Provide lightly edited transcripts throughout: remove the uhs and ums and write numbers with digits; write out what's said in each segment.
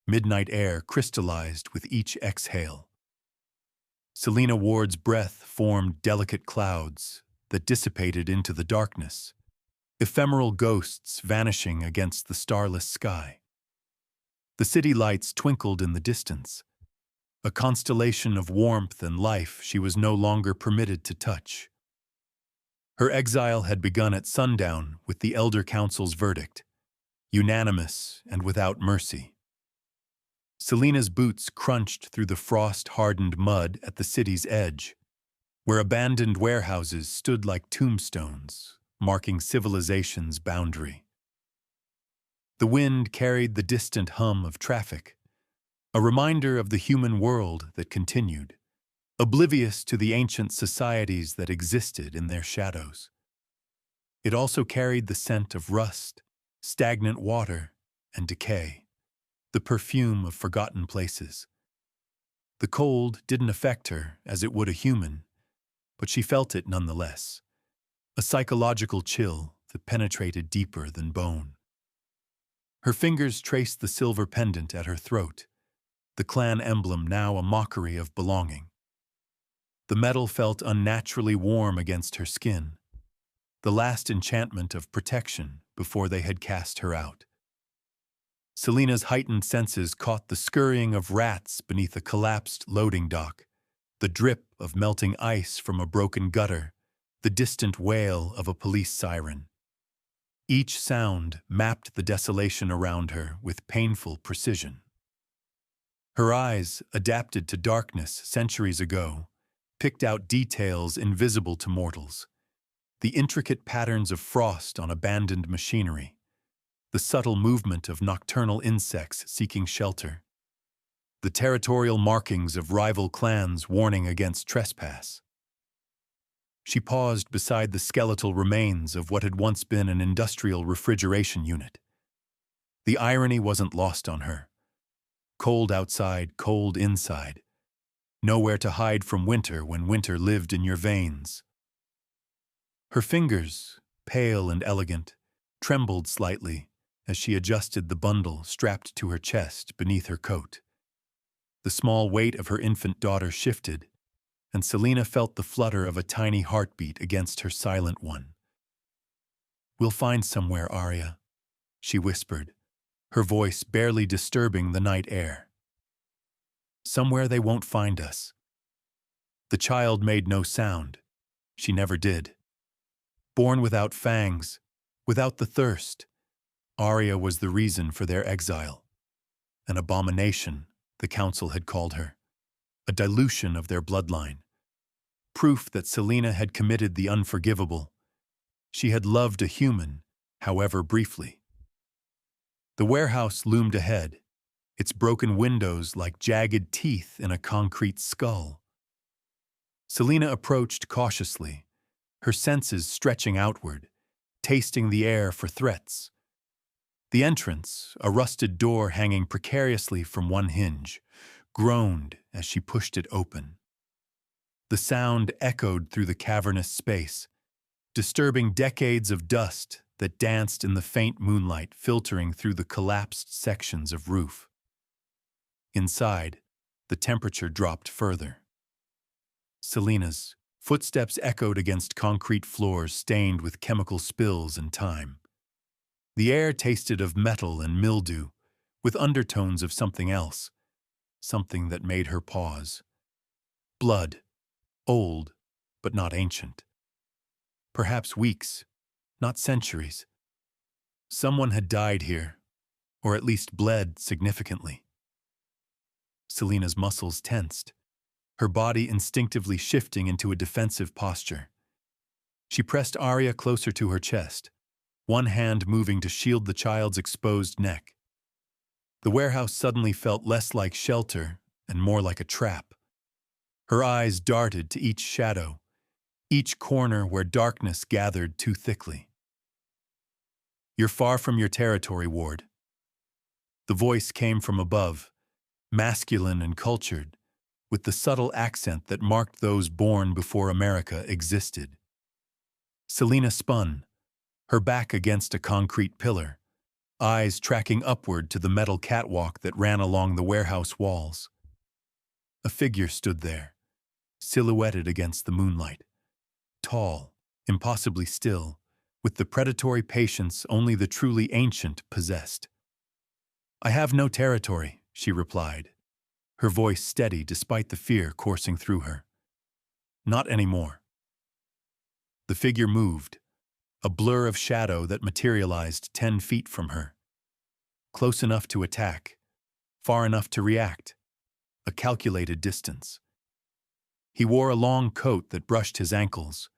midnight air crystallized with each exhale. Selena Ward's breath formed delicate clouds that dissipated into the darkness, ephemeral ghosts vanishing against the starless sky. The city lights twinkled in the distance, a constellation of warmth and life she was no longer permitted to touch. Her exile had begun at sundown with the Elder Council's verdict, unanimous and without mercy. Selena's boots crunched through the frost-hardened mud at the city's edge, where abandoned warehouses stood like tombstones, marking civilization's boundary. The wind carried the distant hum of traffic, a reminder of the human world that continued, oblivious to the ancient societies that existed in their shadows. It also carried the scent of rust, stagnant water, and decay, the perfume of forgotten places. The cold didn't affect her as it would a human, but she felt it nonetheless, a psychological chill that penetrated deeper than bone. Her fingers traced the silver pendant at her throat, the clan emblem now a mockery of belonging. The metal felt unnaturally warm against her skin, the last enchantment of protection before they had cast her out. Selena's heightened senses caught the scurrying of rats beneath a collapsed loading dock, the drip of melting ice from a broken gutter, the distant wail of a police siren. Each sound mapped the desolation around her with painful precision. Her eyes, adapted to darkness centuries ago, picked out details invisible to mortals, the intricate patterns of frost on abandoned machinery, the subtle movement of nocturnal insects seeking shelter, the territorial markings of rival clans warning against trespass. She paused beside the skeletal remains of what had once been an industrial refrigeration unit. The irony wasn't lost on her. Cold outside, cold inside. Nowhere to hide from winter when winter lived in your veins. Her fingers, pale and elegant, trembled slightly as she adjusted the bundle strapped to her chest beneath her coat. The small weight of her infant daughter shifted, and Selena felt the flutter of a tiny heartbeat against her silent one. "We'll find somewhere, Aria," she whispered, her voice barely disturbing the night air. "Somewhere they won't find us." The child made no sound. She never did. Born without fangs, without the thirst, Aria was the reason for their exile. An abomination, the council had called her. A dilution of their bloodline. Proof that Selena had committed the unforgivable. She had loved a human, however briefly. The warehouse loomed ahead, its broken windows like jagged teeth in a concrete skull. Selena approached cautiously, her senses stretching outward, tasting the air for threats. The entrance, a rusted door hanging precariously from one hinge, groaned as she pushed it open. The sound echoed through the cavernous space, disturbing decades of dust that danced in the faint moonlight filtering through the collapsed sections of roof. Inside, the temperature dropped further. Selena's footsteps echoed against concrete floors stained with chemical spills and time. The air tasted of metal and mildew, with undertones of something else, something that made her pause. Blood, old, but not ancient. Perhaps weeks, not centuries. Someone had died here, or at least bled significantly. Selena's muscles tensed, her body instinctively shifting into a defensive posture. She pressed Aria closer to her chest, one hand moving to shield the child's exposed neck. The warehouse suddenly felt less like shelter and more like a trap. Her eyes darted to each shadow, each corner where darkness gathered too thickly. "You're far from your territory, Ward." The voice came from above, masculine and cultured, with the subtle accent that marked those born before America existed. Selena spun, her back against a concrete pillar, eyes tracking upward to the metal catwalk that ran along the warehouse walls. A figure stood there, silhouetted against the moonlight, tall, impossibly still, with the predatory patience only the truly ancient possessed. "I have no territory," she replied, her voice steady despite the fear coursing through her. "Not anymore." The figure moved, a blur of shadow that materialized 10 feet from her. Close enough to attack, far enough to react, a calculated distance. He wore a long coat that brushed his ankles,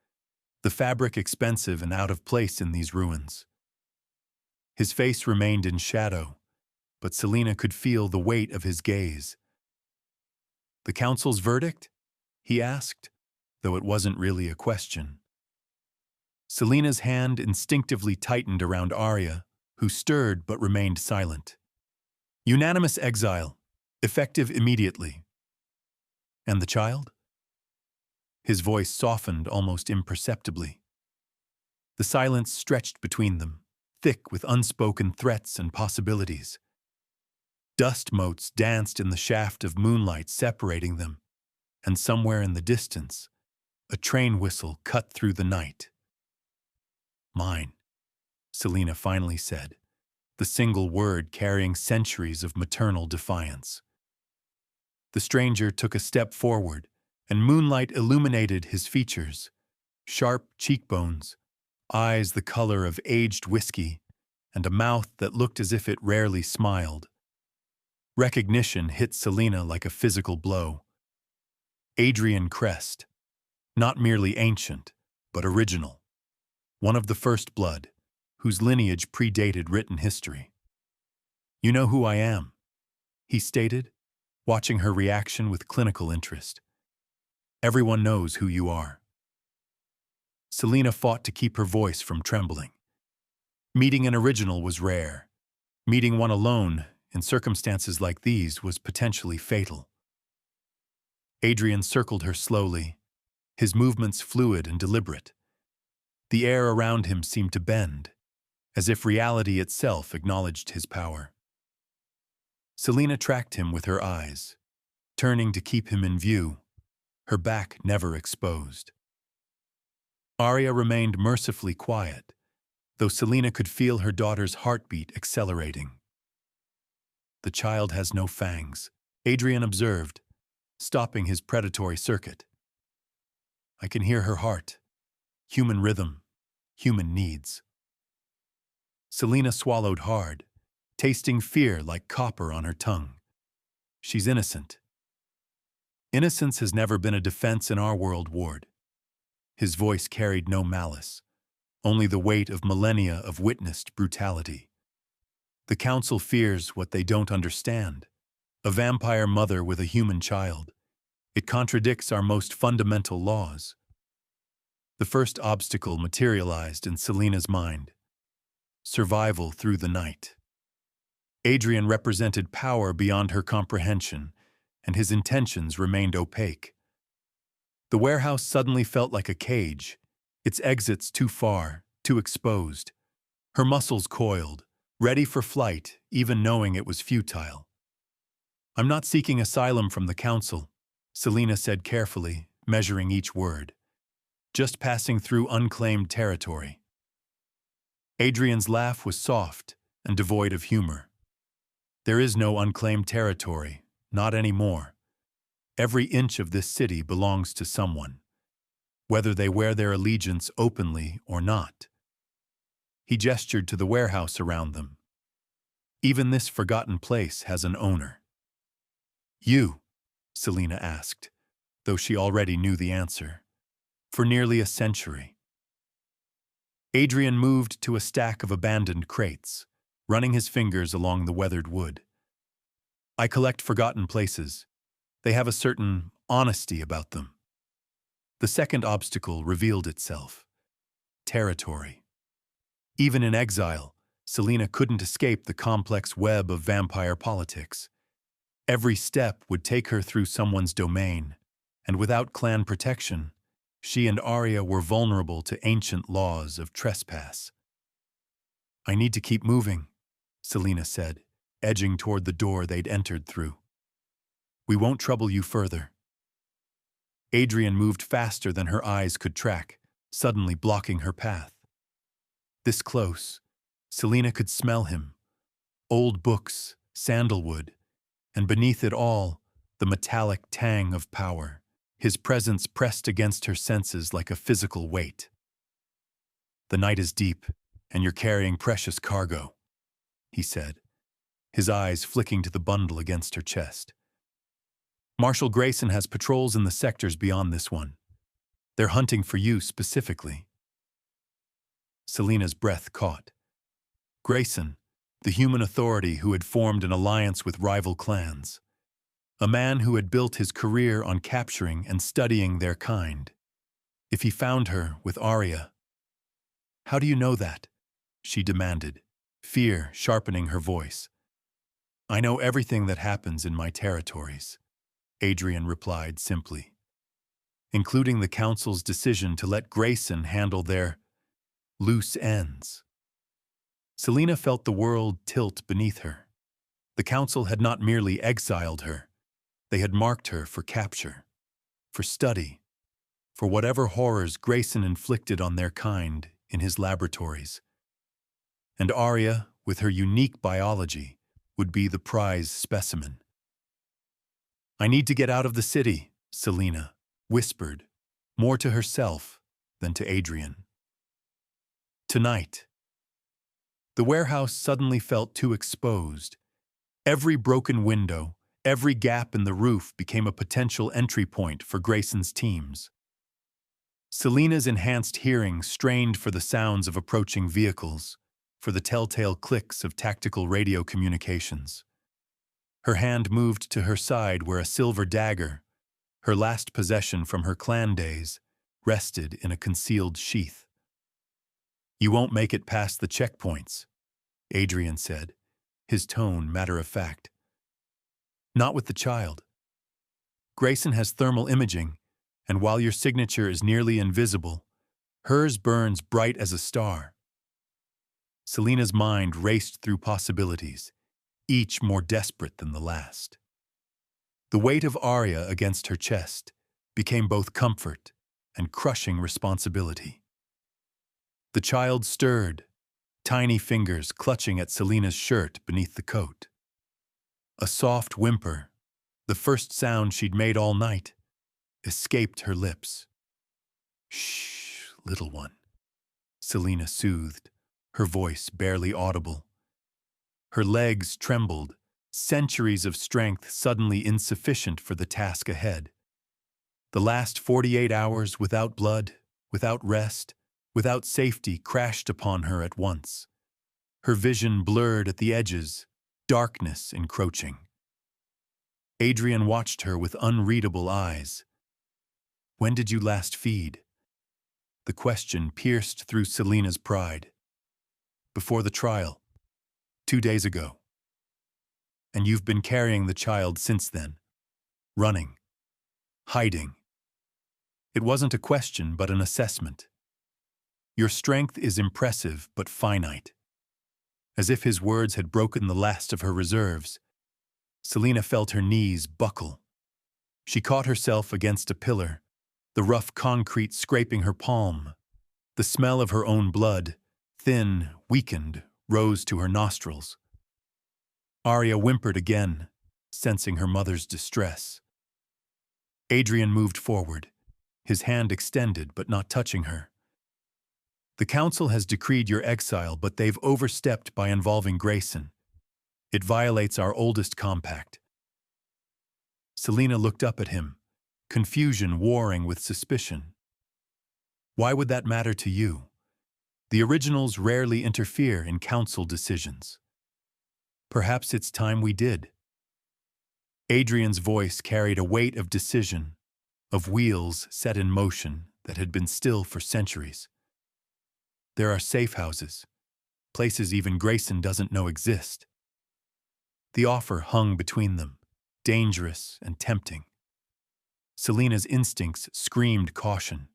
the fabric expensive and out of place in these ruins. His face remained in shadow, but Selena could feel the weight of his gaze. "The council's verdict?" he asked, though it wasn't really a question. Selena's hand instinctively tightened around Aria, who stirred but remained silent. "Unanimous exile, effective immediately." "And the child?" His voice softened almost imperceptibly. The silence stretched between them, thick with unspoken threats and possibilities. Dust motes danced in the shaft of moonlight separating them, and somewhere in the distance, a train whistle cut through the night. "Mine," Selena finally said, the single word carrying centuries of maternal defiance. The stranger took a step forward, and moonlight illuminated his features, sharp cheekbones, eyes the color of aged whiskey, and a mouth that looked as if it rarely smiled. Recognition hit Selena like a physical blow. Adrian Crest, not merely ancient, but original. One of the first blood, whose lineage predated written history. "You know who I am," he stated, watching her reaction with clinical interest. "Everyone knows who you are." Selena fought to keep her voice from trembling. Meeting an original was rare. Meeting one alone, in circumstances like these, was potentially fatal. Adrian circled her slowly, his movements fluid and deliberate. The air around him seemed to bend, as if reality itself acknowledged his power. Selena tracked him with her eyes, turning to keep him in view, her back never exposed. Aria remained mercifully quiet, though Selena could feel her daughter's heartbeat accelerating. "The child has no fangs," Adrian observed, stopping his predatory circuit. "I can hear her heart, human rhythm, human needs." Selena swallowed hard, tasting fear like copper on her tongue. "She's innocent." "Innocence has never been a defense in our world, Ward." His voice carried no malice, only the weight of millennia of witnessed brutality. "The council fears what they don't understand. A vampire mother with a human child. It contradicts our most fundamental laws." The first obstacle materialized in Selena's mind. Survival through the night. Adrian represented power beyond her comprehension, and his intentions remained opaque. The warehouse suddenly felt like a cage, its exits too far, too exposed. Her muscles coiled, ready for flight, even knowing it was futile. "I'm not seeking asylum from the council," Selena said carefully, measuring each word. "Just passing through unclaimed territory." Adrian's laugh was soft and devoid of humor. "There is no unclaimed territory, not anymore. Every inch of this city belongs to someone, whether they wear their allegiance openly or not." He gestured to the warehouse around them. "Even this forgotten place has an owner." "You?" Selena asked, though she already knew the answer. "For nearly a century." Adrian moved to a stack of abandoned crates, running his fingers along the weathered wood. "I collect forgotten places. They have a certain honesty about them." The second obstacle revealed itself. Territory. Even in exile, Selena couldn't escape the complex web of vampire politics. Every step would take her through someone's domain, and without clan protection, she and Aria were vulnerable to ancient laws of trespass. "I need to keep moving," Selena said, edging toward the door they'd entered through. "We won't trouble you further." Adrian moved faster than her eyes could track, suddenly blocking her path. This close, Selena could smell him. Old books, sandalwood, and beneath it all, the metallic tang of power. His presence pressed against her senses like a physical weight. "The night is deep, and you're carrying precious cargo," he said, his eyes flicking to the bundle against her chest. "Marshal Grayson has patrols in the sectors beyond this one. They're hunting for you specifically." Selena's breath caught. Grayson, the human authority who had formed an alliance with rival clans. A man who had built his career on capturing and studying their kind. If he found her with Aria. "How do you know that?" she demanded, fear sharpening her voice. "I know everything that happens in my territories," Adrian replied simply, "including the Council's decision to let Grayson handle their loose ends." Selena felt the world tilt beneath her. The Council had not merely exiled her, they had marked her for capture, for study, for whatever horrors Grayson inflicted on their kind in his laboratories. And Aria, with her unique biology, would be the prize specimen. "I need to get out of the city," Selena whispered, more to herself than to Adrian. "Tonight." The warehouse suddenly felt too exposed. Every broken window, every gap in the roof became a potential entry point for Grayson's teams. Selena's enhanced hearing strained for the sounds of approaching vehicles, for the telltale clicks of tactical radio communications. Her hand moved to her side where a silver dagger, her last possession from her clan days, rested in a concealed sheath. "You won't make it past the checkpoints," Adrian said, his tone matter-of-fact. "Not with the child. Grayson has thermal imaging, and while your signature is nearly invisible, hers burns bright as a star." Selena's mind raced through possibilities, each more desperate than the last. The weight of Aria against her chest became both comfort and crushing responsibility. The child stirred, tiny fingers clutching at Selena's shirt beneath the coat. A soft whimper, the first sound she'd made all night, escaped her lips. "Shh, little one," Selena soothed, her voice barely audible. Her legs trembled, centuries of strength suddenly insufficient for the task ahead. The last 48 hours without blood, without rest, without safety crashed upon her at once. Her vision blurred at the edges, darkness encroaching. Adrian watched her with unreadable eyes. "When did you last feed?" The question pierced through Selena's pride. "Before the trial. 2 days ago." "And you've been carrying the child since then. Running. Hiding." It wasn't a question, but an assessment. "Your strength is impressive, but finite." As if his words had broken the last of her reserves, Selena felt her knees buckle. She caught herself against a pillar, the rough concrete scraping her palm. The smell of her own blood, thin, weakened, rose to her nostrils. Aria whimpered again, sensing her mother's distress. Adrian moved forward, his hand extended but not touching her. "The Council has decreed your exile, but they've overstepped by involving Grayson. It violates our oldest compact." Selena looked up at him, confusion warring with suspicion. "Why would that matter to you? The originals rarely interfere in Council decisions." "Perhaps it's time we did." Adrian's voice carried a weight of decision, of wheels set in motion that had been still for centuries. "There are safe houses, places even Grayson doesn't know exist." The offer hung between them, dangerous and tempting. Selena's instincts screamed caution.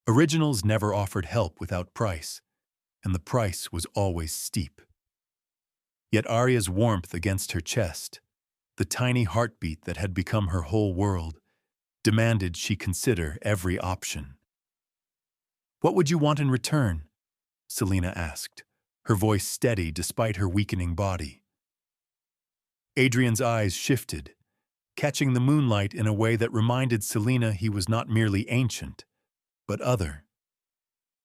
Originals never offered help without price, and the price was always steep. Yet Aria's warmth against her chest, the tiny heartbeat that had become her whole world, demanded she consider every option. "What would you want in return?" Selena asked, her voice steady despite her weakening body. Adrian's eyes shifted, catching the moonlight in a way that reminded Selena he was not merely ancient, but other.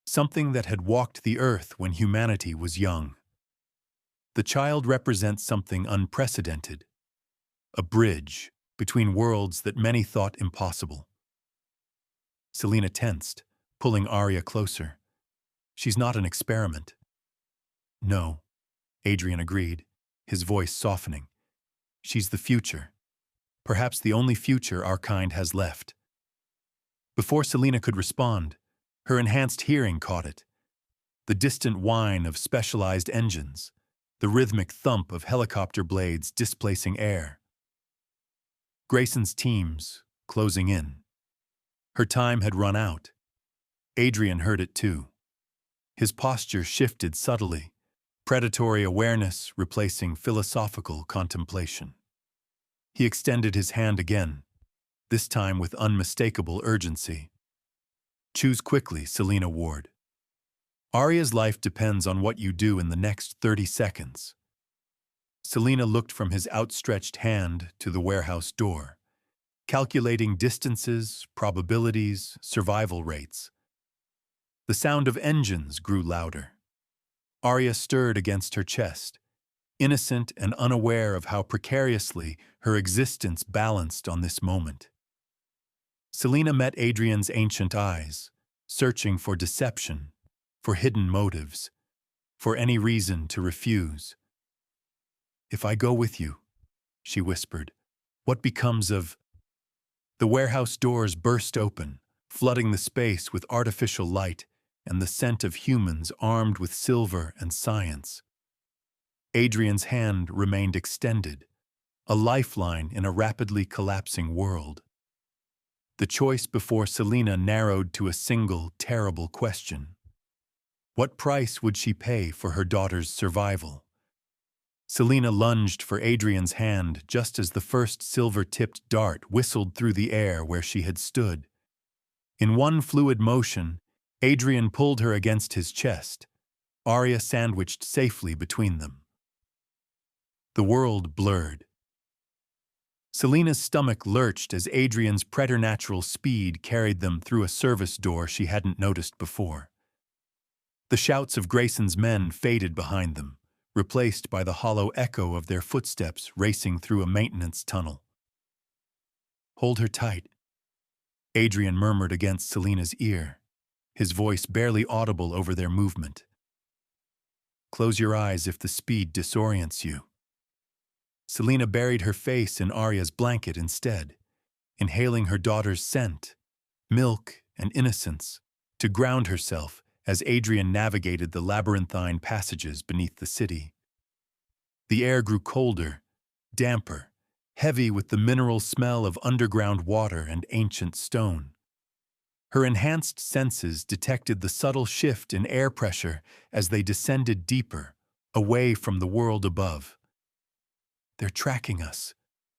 Something that had walked the earth when humanity was young. The child represents something unprecedented, a bridge between worlds that many thought impossible. Selena tensed, pulling Aria closer. "She's not an experiment." "No," Adrian agreed, his voice softening. "She's the future. Perhaps the only future our kind has left." Before Selena could respond, her enhanced hearing caught it. The distant whine of specialized engines, the rhythmic thump of helicopter blades displacing air. Grayson's teams closing in. Her time had run out. Adrian heard it too. His posture shifted subtly, predatory awareness replacing philosophical contemplation. He extended his hand again, this time with unmistakable urgency. "Choose quickly, Selena Ward. Aria's life depends on what you do in the next 30 seconds. Selena looked from his outstretched hand to the warehouse door, calculating distances, probabilities, survival rates. The sound of engines grew louder. Aria stirred against her chest, innocent and unaware of how precariously her existence balanced on this moment. Selena met Adrian's ancient eyes, searching for deception, for hidden motives, for any reason to refuse. "If I go with you," she whispered, "what becomes of—" The warehouse doors burst open, flooding the space with artificial light and the scent of humans armed with silver and science. Adrian's hand remained extended, a lifeline in a rapidly collapsing world. The choice before Selena narrowed to a single, terrible question. What price would she pay for her daughter's survival? Selena lunged for Adrian's hand just as the first silver-tipped dart whistled through the air where she had stood. In one fluid motion, Adrian pulled her against his chest, Aria sandwiched safely between them. The world blurred. Selena's stomach lurched as Adrian's preternatural speed carried them through a service door she hadn't noticed before. The shouts of Grayson's men faded behind them, replaced by the hollow echo of their footsteps racing through a maintenance tunnel. "Hold her tight," Adrian murmured against Selena's ear, his voice barely audible over their movement. "Close your eyes if the speed disorients you." Selena buried her face in Aria's blanket instead, inhaling her daughter's scent, milk and innocence, to ground herself as Adrian navigated the labyrinthine passages beneath the city. The air grew colder, damper, heavy with the mineral smell of underground water and ancient stone. Her enhanced senses detected the subtle shift in air pressure as they descended deeper, away from the world above. "They're tracking us,"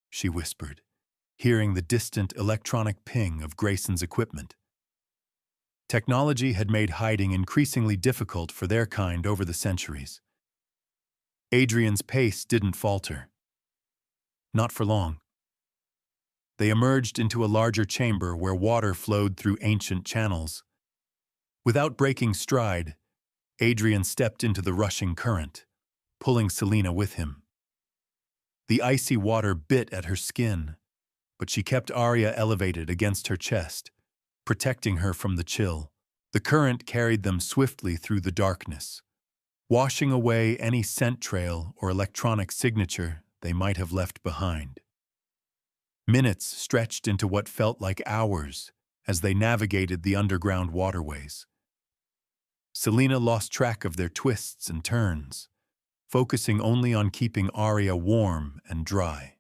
she whispered, hearing the distant electronic ping of Grayson's equipment. Technology had made hiding increasingly difficult for their kind over the centuries. Adrian's pace didn't falter. Not for long. They emerged into a larger chamber where water flowed through ancient channels. Without breaking stride, Adrian stepped into the rushing current, pulling Selena with him. The icy water bit at her skin, but she kept Aria elevated against her chest, protecting her from the chill. The current carried them swiftly through the darkness, washing away any scent trail or electronic signature they might have left behind. Minutes stretched into what felt like hours as they navigated the underground waterways. Selena lost track of their twists and turns, focusing only on keeping Aria warm and dry.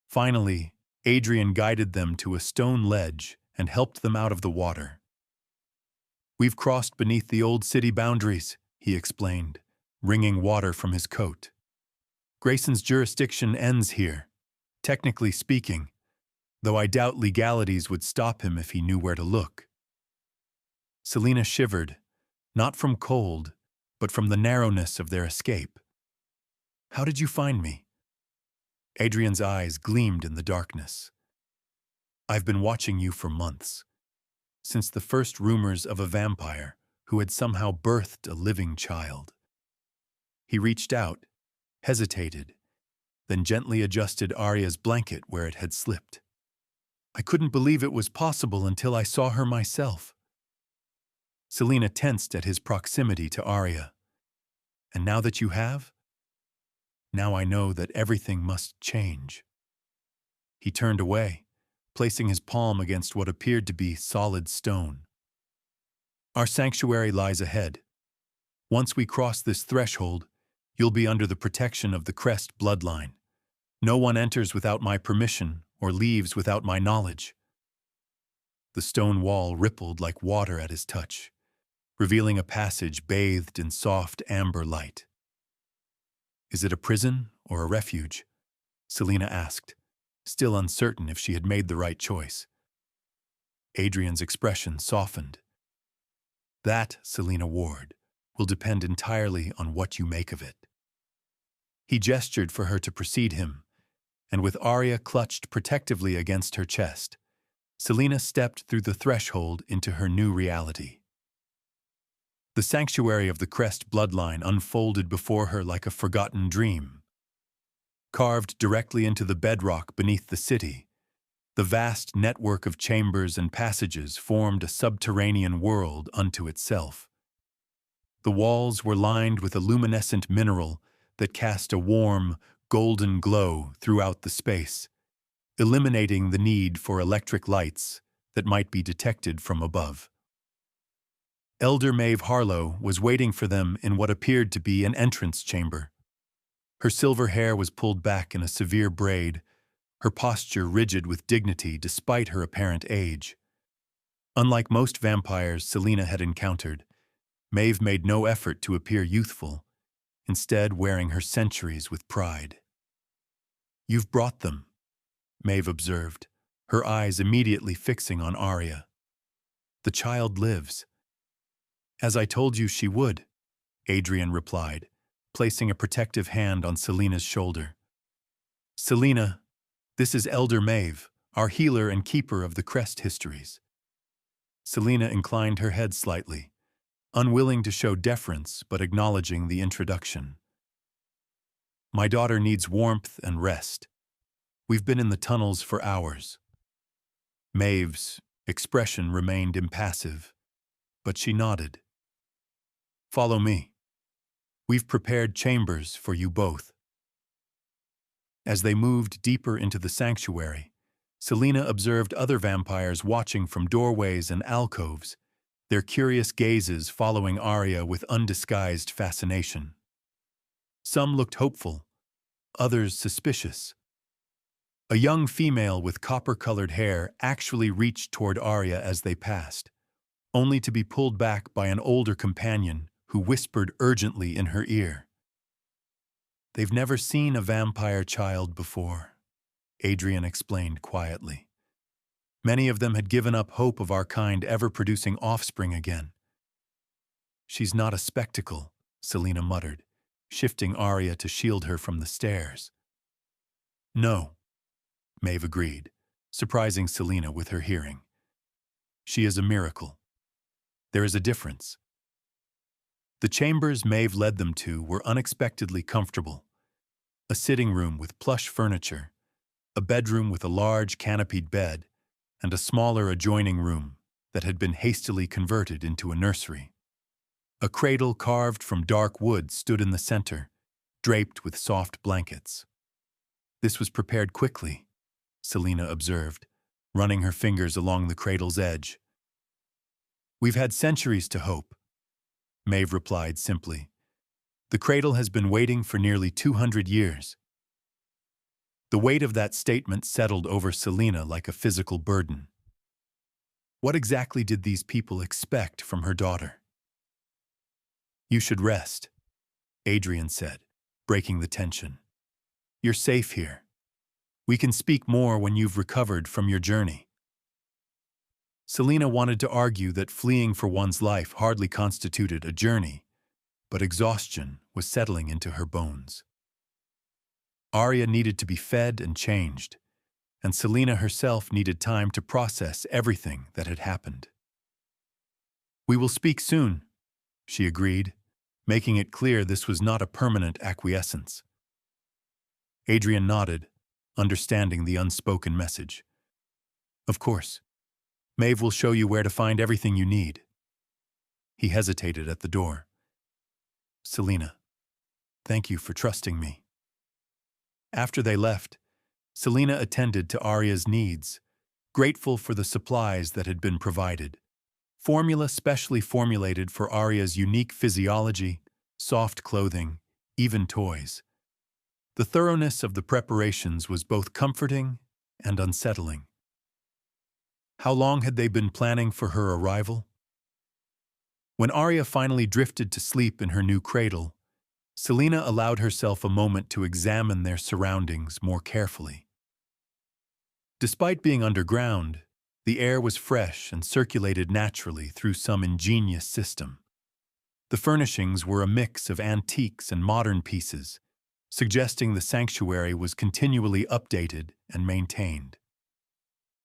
Finally, Adrian guided them to a stone ledge and helped them out of the water. "We've crossed beneath the old city boundaries," he explained, wringing water from his coat. Grayson's jurisdiction ends here, technically speaking, though I doubt legalities would stop him if he knew where to look. Selena shivered, not from cold, but from the narrowness of their escape. How did you find me? Adrian's eyes gleamed in the darkness. I've been watching you for months, since the first rumors of a vampire who had somehow birthed a living child. He reached out, hesitated, then gently adjusted Aria's blanket where it had slipped. I couldn't believe it was possible until I saw her myself. Selena tensed at his proximity to Aria. And now that you have? Now I know that everything must change. He turned away, placing his palm against what appeared to be solid stone. Our sanctuary lies ahead. Once we cross this threshold, you'll be under the protection of the Crest bloodline. No one enters without my permission or leaves without my knowledge. The stone wall rippled like water at his touch, revealing a passage bathed in soft amber light. Is it a prison or a refuge? Selena asked, still uncertain if she had made the right choice. Adrian's expression softened. That, Selena Ward, will depend entirely on what you make of it. He gestured for her to precede him, and with Aria clutched protectively against her chest, Selena stepped through the threshold into her new reality. The sanctuary of the Crest bloodline unfolded before her like a forgotten dream. Carved directly into the bedrock beneath the city, the vast network of chambers and passages formed a subterranean world unto itself. The walls were lined with a luminescent mineral that cast a warm, golden glow throughout the space, eliminating the need for electric lights that might be detected from above. Elder Maeve Harlow was waiting for them in what appeared to be an entrance chamber. Her silver hair was pulled back in a severe braid, her posture rigid with dignity despite her apparent age. Unlike most vampires Selena had encountered, Maeve made no effort to appear youthful, instead wearing her centuries with pride. You've brought them, Maeve observed, her eyes immediately fixing on Aria. The child lives. As I told you she would, Adrian replied, placing a protective hand on Selena's shoulder. Selena, this is Elder Maeve, our healer and keeper of the Crest histories. Selena inclined her head slightly, unwilling to show deference but acknowledging the introduction. My daughter needs warmth and rest. We've been in the tunnels for hours. Maeve's expression remained impassive, but she nodded. Follow me. We've prepared chambers for you both. As they moved deeper into the sanctuary, Selena observed other vampires watching from doorways and alcoves, their curious gazes following Aria with undisguised fascination. Some looked hopeful, others suspicious. A young female with copper-colored hair actually reached toward Aria as they passed, only to be pulled back by an older companion who whispered urgently in her ear. They've never seen a vampire child before, Adrian explained quietly. Many of them had given up hope of our kind ever producing offspring again. She's not a spectacle, Selena muttered, shifting Aria to shield her from the stares. No, Maeve agreed, surprising Selena with her hearing. She is a miracle. There is a difference. The chambers Maeve led them to were unexpectedly comfortable. A sitting room with plush furniture, a bedroom with a large canopied bed, and a smaller adjoining room that had been hastily converted into a nursery. A cradle carved from dark wood stood in the center, draped with soft blankets. This was prepared quickly, Selena observed, running her fingers along the cradle's edge. We've had centuries to hope, Maeve replied simply. The cradle has been waiting for nearly 200 years. The weight of that statement settled over Selena like a physical burden. What exactly did these people expect from her daughter? You should rest, Adrian said, breaking the tension. You're safe here. We can speak more when you've recovered from your journey. Selena wanted to argue that fleeing for one's life hardly constituted a journey, but exhaustion was settling into her bones. Aria needed to be fed and changed, and Selena herself needed time to process everything that had happened. We will speak soon, she agreed, making it clear this was not a permanent acquiescence. Adrian nodded, understanding the unspoken message. Of course. Maeve will show you where to find everything you need. He hesitated at the door. Selena, thank you for trusting me. After they left, Selena attended to Aria's needs, grateful for the supplies that had been provided. Formula specially formulated for Aria's unique physiology, soft clothing, even toys. The thoroughness of the preparations was both comforting and unsettling. How long had they been planning for her arrival? When Aria finally drifted to sleep in her new cradle, Selena allowed herself a moment to examine their surroundings more carefully. Despite being underground, the air was fresh and circulated naturally through some ingenious system. The furnishings were a mix of antiques and modern pieces, suggesting the sanctuary was continually updated and maintained.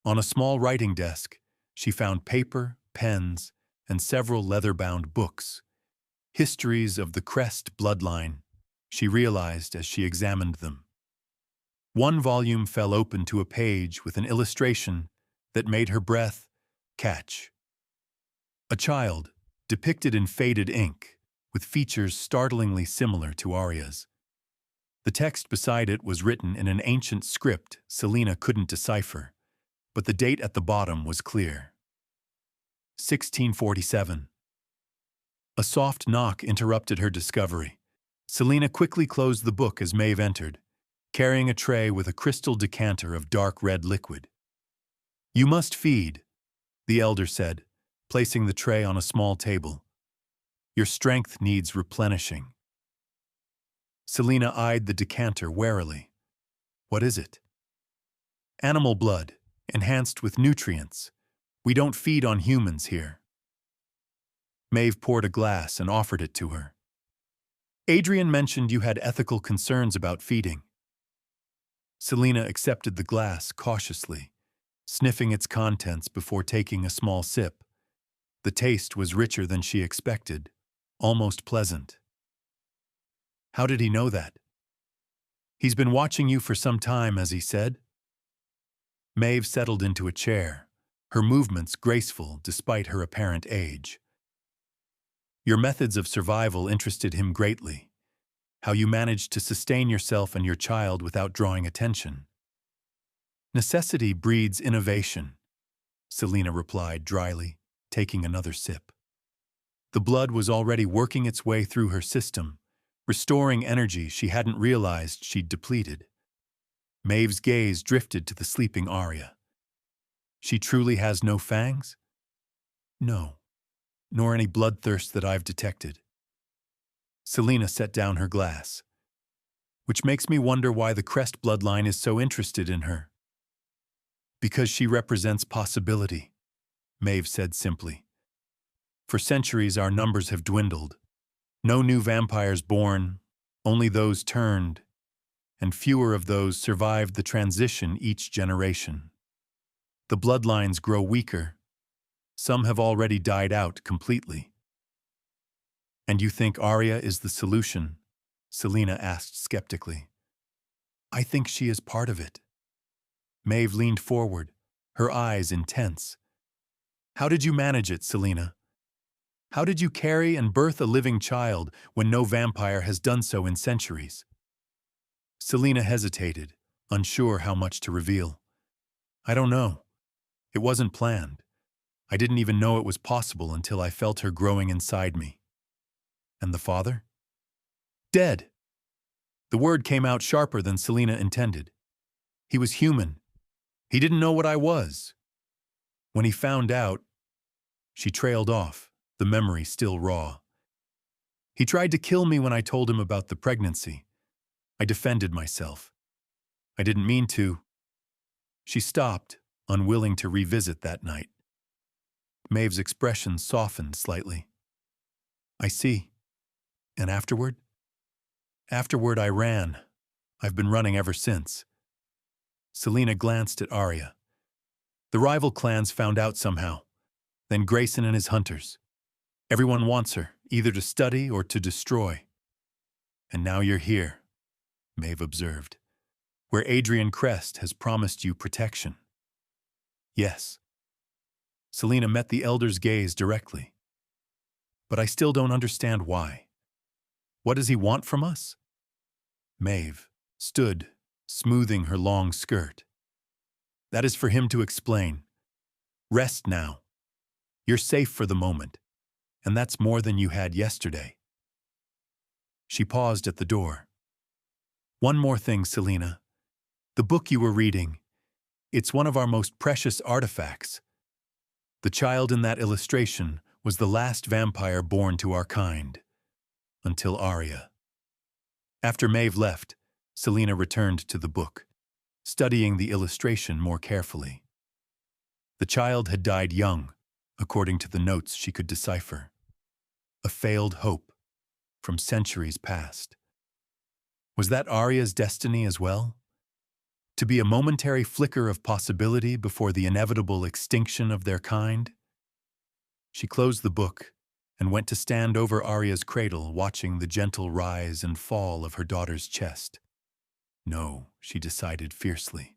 On a small writing desk, she found paper, pens, and several leather-bound books, histories of the Crest bloodline, she realized as she examined them. One volume fell open to a page with an illustration that made her breath catch. A child, depicted in faded ink, with features startlingly similar to Aria's. The text beside it was written in an ancient script Selena couldn't decipher, but the date at the bottom was clear. 1647. A soft knock interrupted her discovery. Selena quickly closed the book as Maeve entered, carrying a tray with a crystal decanter of dark red liquid. You must feed, the elder said, placing the tray on a small table. Your strength needs replenishing. Selena eyed the decanter warily. What is it? Animal blood, enhanced with nutrients. We don't feed on humans here. Maeve poured a glass and offered it to her. Adrian mentioned you had ethical concerns about feeding. Selena accepted the glass cautiously, sniffing its contents before taking a small sip. The taste was richer than she expected, almost pleasant. How did he know that? He's been watching you for some time, as he said. Maeve settled into a chair, her movements graceful despite her apparent age. Your methods of survival interested him greatly. How you managed to sustain yourself and your child without drawing attention. Necessity breeds innovation, Selena replied dryly, taking another sip. The blood was already working its way through her system, restoring energy she hadn't realized she'd depleted. Maeve's gaze drifted to the sleeping Aria. She truly has no fangs? No, nor any bloodthirst that I've detected. Selena set down her glass, which makes me wonder why the Crest bloodline is so interested in her. Because she represents possibility, Maeve said simply. For centuries our numbers have dwindled. No new vampires born, only those turned, and fewer of those survived the transition each generation. The bloodlines grow weaker. Some have already died out completely. And you think Aria is the solution? Selena asked skeptically. I think she is part of it. Maeve leaned forward, her eyes intense. How did you manage it, Selena? How did you carry and birth a living child when no vampire has done so in centuries? Selena hesitated, unsure how much to reveal. I don't know. It wasn't planned. I didn't even know it was possible until I felt her growing inside me. And the father? Dead. The word came out sharper than Selena intended. He was human. He didn't know what I was. When he found out, she trailed off, the memory still raw. He tried to kill me when I told him about the pregnancy. I defended myself. I didn't mean to. She stopped, unwilling to revisit that night. Maeve's expression softened slightly. I see. And afterward? Afterward, I ran. I've been running ever since. Selena glanced at Aria. The rival clans found out somehow. Then Grayson and his hunters. Everyone wants her, either to study or to destroy. And now you're here, Maeve observed, where Adrian Crest has promised you protection. Yes. Selena met the elder's gaze directly. But I still don't understand why. What does he want from us? Maeve stood, smoothing her long skirt. That is for him to explain. Rest now. You're safe for the moment, and that's more than you had yesterday. She paused at the door. One more thing, Selena. The book you were reading, it's one of our most precious artifacts. The child in that illustration was the last vampire born to our kind, until Aria. After Maeve left, Selena returned to the book, studying the illustration more carefully. The child had died young, according to the notes she could decipher. A failed hope from centuries past. Was that Aria's destiny as well? To be a momentary flicker of possibility before the inevitable extinction of their kind? She closed the book and went to stand over Aria's cradle, watching the gentle rise and fall of her daughter's chest. No, she decided fiercely.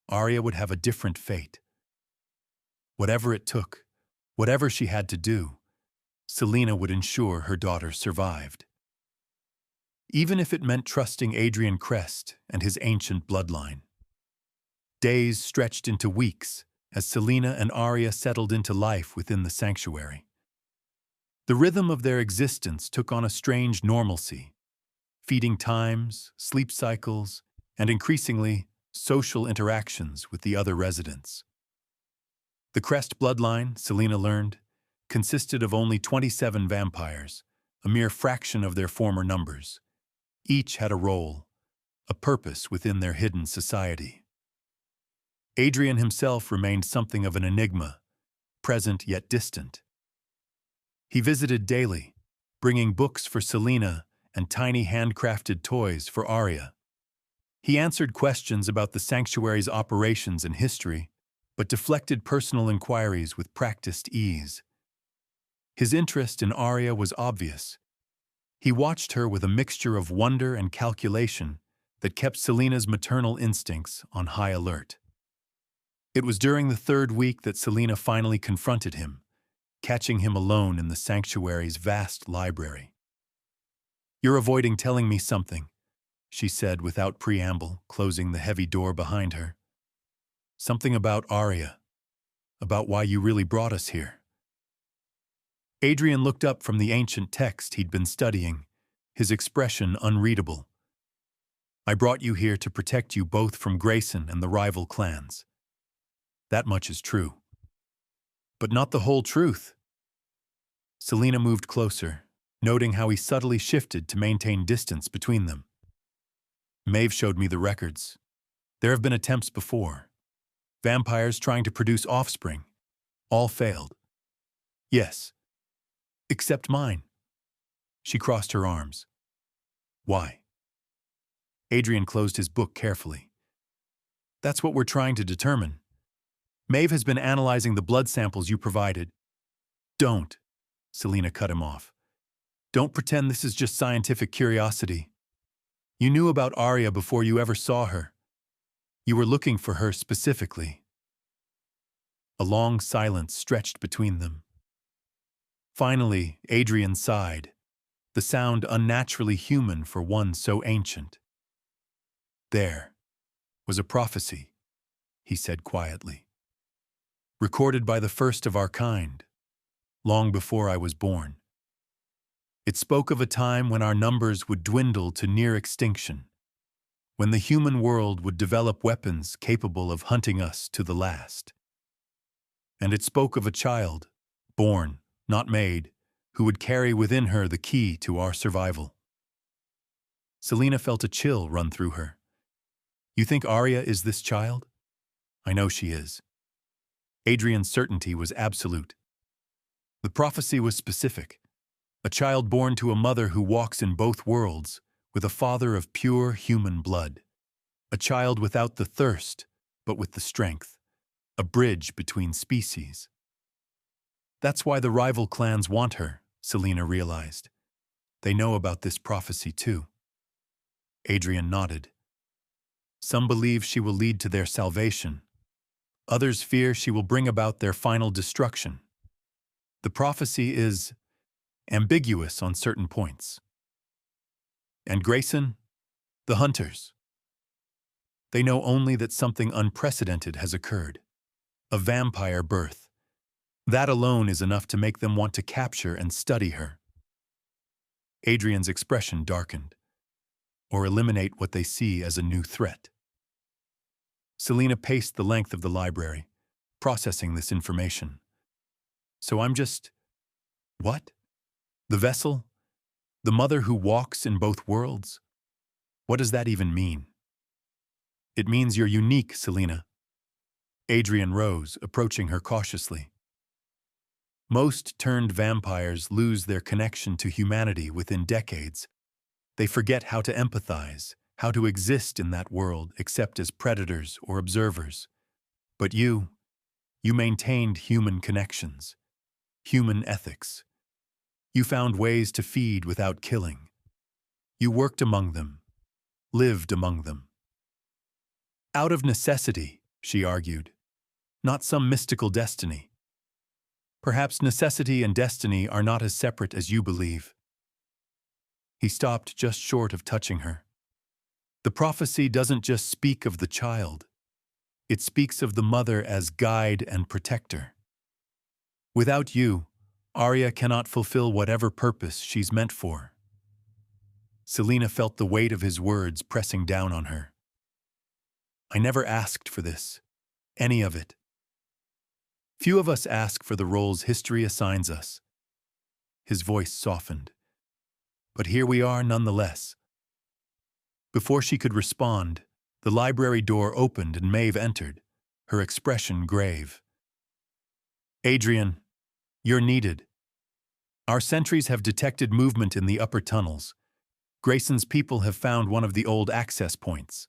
Aria would have a different fate. Whatever it took, whatever she had to do, Selena would ensure her daughter survived. Even if it meant trusting Adrian Crest and his ancient bloodline. Days stretched into weeks as Selena and Aria settled into life within the sanctuary. The rhythm of their existence took on a strange normalcy, feeding times, sleep cycles, and increasingly, social interactions with the other residents. The Crest bloodline, Selena learned, consisted of only 27 vampires, a mere fraction of their former numbers. Each had a role, a purpose within their hidden society. Adrian himself remained something of an enigma, present yet distant. He visited daily, bringing books for Selena and tiny handcrafted toys for Aria. He answered questions about the sanctuary's operations and history, but deflected personal inquiries with practiced ease. His interest in Aria was obvious. He watched her with a mixture of wonder and calculation that kept Selena's maternal instincts on high alert. It was during the third week that Selena finally confronted him, catching him alone in the sanctuary's vast library. "You're avoiding telling me something," she said without preamble, closing the heavy door behind her. "Something about Aria, about why you really brought us here." Adrian looked up from the ancient text he'd been studying, his expression unreadable. "I brought you here to protect you both from Grayson and the rival clans. That much is true. But not the whole truth." Selena moved closer, noting how he subtly shifted to maintain distance between them. "Maeve showed me the records. There have been attempts before. Vampires trying to produce offspring. All failed. Yes. Except mine." She crossed her arms. "Why?" Adrian closed his book carefully. "That's what we're trying to determine. Maeve has been analyzing the blood samples you provided." "Don't," Selena cut him off. "Don't pretend this is just scientific curiosity. You knew about Aria before you ever saw her. You were looking for her specifically." A long silence stretched between them. Finally, Adrian sighed, the sound unnaturally human for one so ancient. "There was a prophecy," he said quietly, "recorded by the first of our kind, long before I was born. It spoke of a time when our numbers would dwindle to near extinction, when the human world would develop weapons capable of hunting us to the last. And it spoke of a child, born, not made, who would carry within her the key to our survival." Selena felt a chill run through her. You think Aria is this child? I know she is. Adrian's certainty was absolute. The prophecy was specific. A child born to a mother who walks in both worlds, with a father of pure human blood. A child without the thirst, but with the strength. A bridge between species. That's why the rival clans want her, Selena realized. They know about this prophecy too. Adrian nodded. Some believe she will lead to their salvation. Others fear she will bring about their final destruction. The prophecy is ambiguous on certain points. And Grayson? The hunters. They know only that something unprecedented has occurred. A vampire birth. That alone is enough to make them want to capture and study her. Adrian's expression darkened. Or eliminate what they see as a new threat. Selena paced the length of the library, processing this information. So I'm just... What? The vessel? The mother who walks in both worlds? What does that even mean? It means you're unique, Selena. Adrian rose, approaching her cautiously. Most turned vampires lose their connection to humanity within decades. They forget how to empathize, how to exist in that world except as predators or observers. But you maintained human connections, human ethics. You found ways to feed without killing. You worked among them, lived among them. Out of necessity, she argued, not some mystical destiny. Perhaps necessity and destiny are not as separate as you believe. He stopped just short of touching her. The prophecy doesn't just speak of the child. It speaks of the mother as guide and protector. Without you, Aria cannot fulfill whatever purpose she's meant for. Selena felt the weight of his words pressing down on her. I never asked for this, any of it. Few of us ask for the roles history assigns us. His voice softened. But here we are nonetheless. Before she could respond, the library door opened and Maeve entered, her expression grave. Adrian, you're needed. Our sentries have detected movement in the upper tunnels. Grayson's people have found one of the old access points.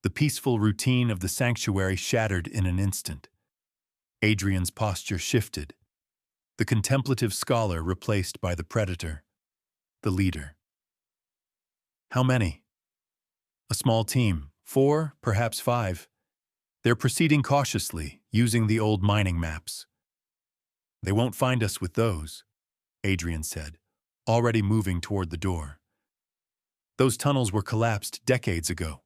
The peaceful routine of the sanctuary shattered in an instant. Adrian's posture shifted. The contemplative scholar replaced by the predator, the leader. How many? A small team, 4, perhaps 5. They're proceeding cautiously, using the old mining maps. They won't find us with those, Adrian said, already moving toward the door. Those tunnels were collapsed decades ago,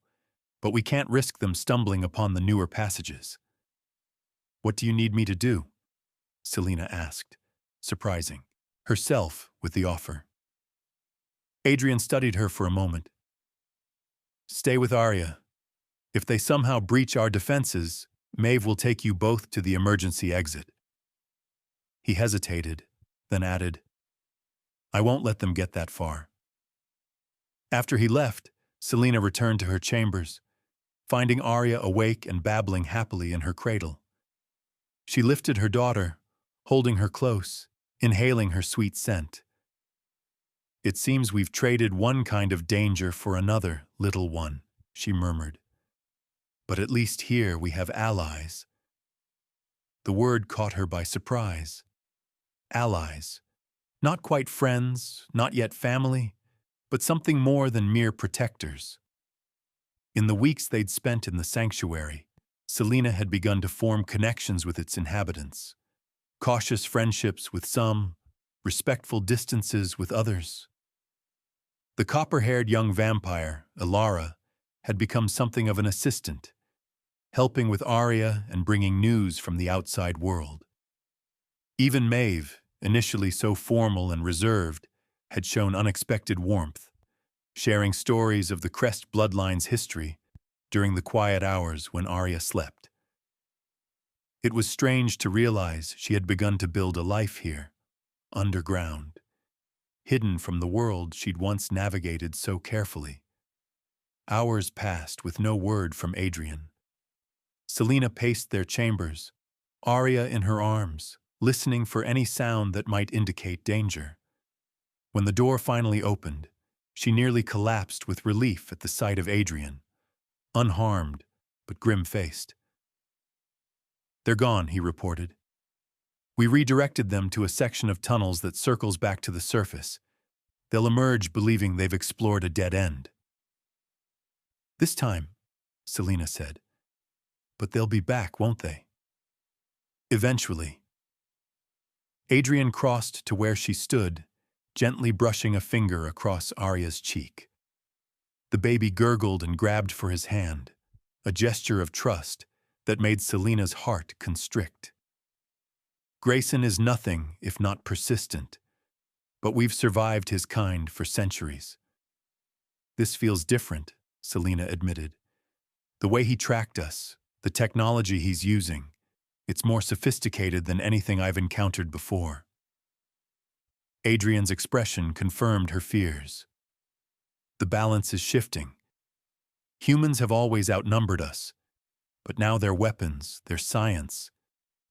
but we can't risk them stumbling upon the newer passages. What do you need me to do? Selena asked, surprising herself with the offer. Adrian studied her for a moment. Stay with Aria. If they somehow breach our defenses, Maeve will take you both to the emergency exit. He hesitated, then added, I won't let them get that far. After he left, Selena returned to her chambers, finding Aria awake and babbling happily in her cradle. She lifted her daughter, holding her close, inhaling her sweet scent. It seems we've traded one kind of danger for another, little one, she murmured. But at least here we have allies. The word caught her by surprise. Allies. Not quite friends, not yet family, but something more than mere protectors. In the weeks they'd spent in the sanctuary, Selena had begun to form connections with its inhabitants. Cautious friendships with some, respectful distances with others. The copper-haired young vampire, Ilara, had become something of an assistant, helping with Aria and bringing news from the outside world. Even Maeve, initially so formal and reserved, had shown unexpected warmth, sharing stories of the Crest bloodline's history during the quiet hours when Aria slept. It was strange to realize she had begun to build a life here, underground, hidden from the world she'd once navigated so carefully. Hours passed with no word from Adrian. Selena paced their chambers, Aria in her arms, listening for any sound that might indicate danger. When the door finally opened, she nearly collapsed with relief at the sight of Adrian, unharmed but grim-faced. "They're gone," he reported. "We redirected them to a section of tunnels that circles back to the surface. They'll emerge believing they've explored a dead end." "This time," Selena said. "But they'll be back, won't they?" "Eventually." Adrian crossed to where she stood, gently brushing a finger across Aria's cheek. The baby gurgled and grabbed for his hand, a gesture of trust that made Selena's heart constrict. "Grayson is nothing if not persistent, but we've survived his kind for centuries." "This feels different," Selena admitted. "The way he tracked us, the technology he's using, it's more sophisticated than anything I've encountered before." Adrian's expression confirmed her fears. "The balance is shifting. Humans have always outnumbered us, but now their weapons, their science,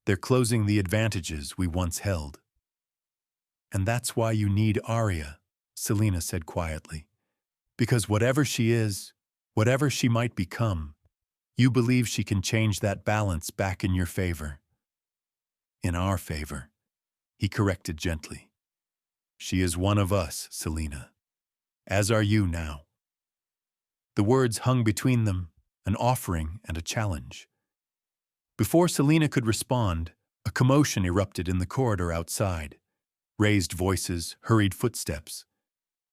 they're closing the advantages we once held." "And that's why you need Aria," Selena said quietly. "Because whatever she is, whatever she might become, you believe she can change that balance back in your favor." "In our favor," he corrected gently. "She is one of us, Selena, as are you now." The words hung between them, an offering and a challenge. Before Selena could respond, a commotion erupted in the corridor outside. Raised voices, hurried footsteps.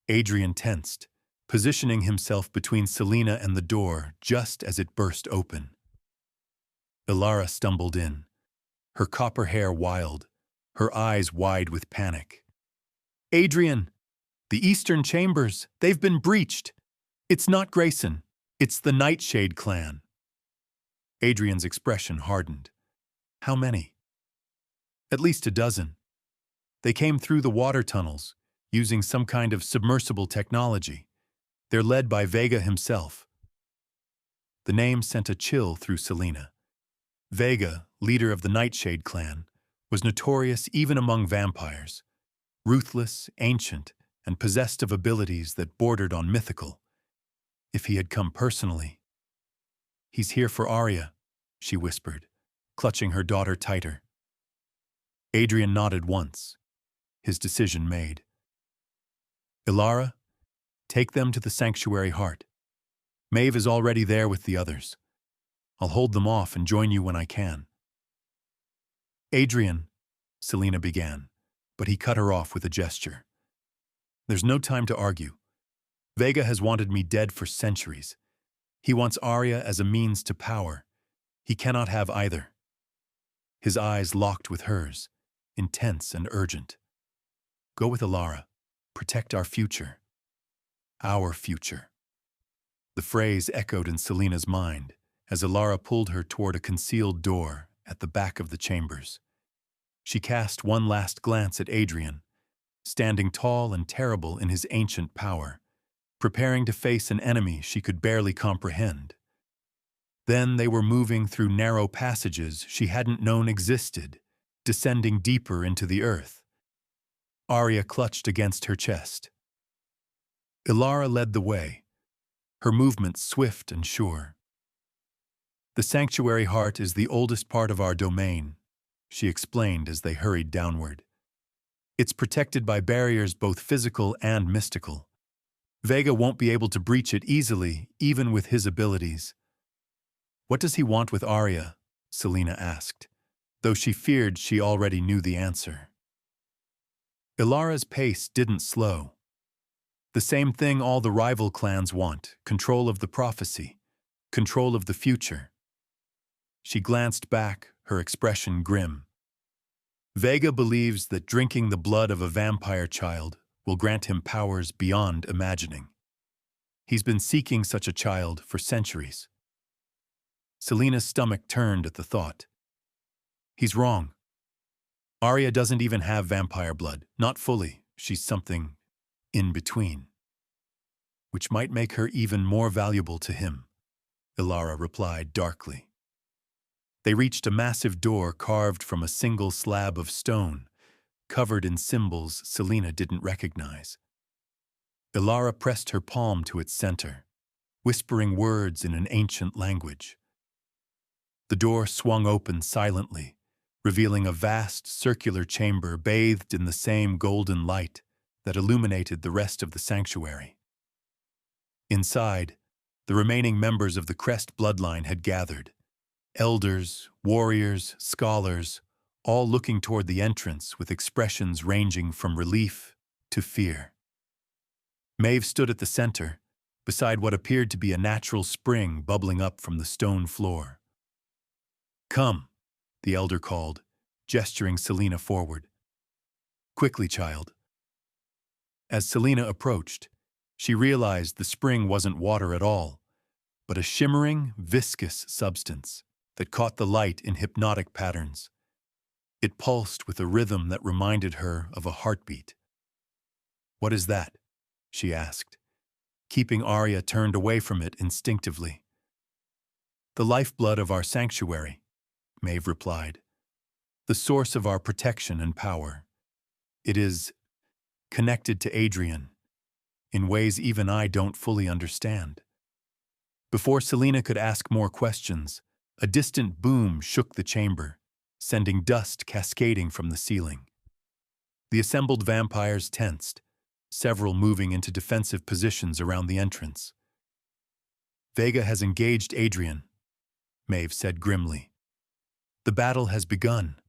Adrian tensed, positioning himself between Selena and the door just as it burst open. Ilara stumbled in, her copper hair wild, her eyes wide with panic. "Adrian! The Eastern Chambers! They've been breached! It's not Grayson. It's the Nightshade clan." Adrian's expression hardened. "How many?" "At least a dozen. They came through the water tunnels, using some kind of submersible technology. They're led by Vega himself." The name sent a chill through Selena. Vega, leader of the Nightshade clan, was notorious even among vampires. Ruthless, ancient, and possessed of abilities that bordered on mythical. If he had come personally. "He's here for Aria," she whispered, clutching her daughter tighter. Adrian nodded once, his decision made. "Ilara, take them to the sanctuary heart. Maeve is already there with the others. I'll hold them off and join you when I can." "Adrian," Selena began, but he cut her off with a gesture. "There's no time to argue. Vega has wanted me dead for centuries. He wants Aria as a means to power. He cannot have either." His eyes locked with hers, intense and urgent. "Go with Ilara. Protect our future." Our future. The phrase echoed in Selena's mind as Ilara pulled her toward a concealed door at the back of the chambers. She cast one last glance at Adrian, standing tall and terrible in his ancient power, preparing to face an enemy she could barely comprehend. Then they were moving through narrow passages she hadn't known existed, descending deeper into the earth. Aria clutched against her chest. Ilara led the way, her movements swift and sure. "The sanctuary heart is the oldest part of our domain," she explained as they hurried downward. "It's protected by barriers both physical and mystical. Vega won't be able to breach it easily, even with his abilities." "What does he want with Aria?" Selena asked, though she feared she already knew the answer. Ilara's pace didn't slow. "The same thing all the rival clans want, control of the prophecy, control of the future." She glanced back, her expression grim. "Vega believes that drinking the blood of a vampire child will grant him powers beyond imagining. He's been seeking such a child for centuries." Selena's stomach turned at the thought. "He's wrong. Aria doesn't even have vampire blood, not fully. She's something in between." which might make her even more valuable to him, Ilara replied darkly. They reached a massive door carved from a single slab of stone, covered in symbols Selena didn't recognize. Ilara pressed her palm to its center, whispering words in an ancient language. The door swung open silently, revealing a vast circular chamber bathed in the same golden light that illuminated the rest of the sanctuary. Inside, the remaining members of the Crest bloodline had gathered. Elders, warriors, scholars, all looking toward the entrance with expressions ranging from relief to fear. Maeve stood at the center, beside what appeared to be a natural spring bubbling up from the stone floor. "Come," the elder called, gesturing Selena forward. "Quickly, child." As Selena approached, she realized the spring wasn't water at all, but a shimmering, viscous substance that caught the light in hypnotic patterns. It pulsed with a rhythm that reminded her of a heartbeat. "What is that?" she asked, keeping Aria turned away from it instinctively. "The lifeblood of our sanctuary," Maeve replied. "The source of our protection and power. It is connected to Adrian in ways even I don't fully understand." Before Selena could ask more questions, a distant boom shook the chamber, sending dust cascading from the ceiling. The assembled vampires tensed, several moving into defensive positions around the entrance. "Vega has engaged Adrian," Maeve said grimly. "The battle has begun."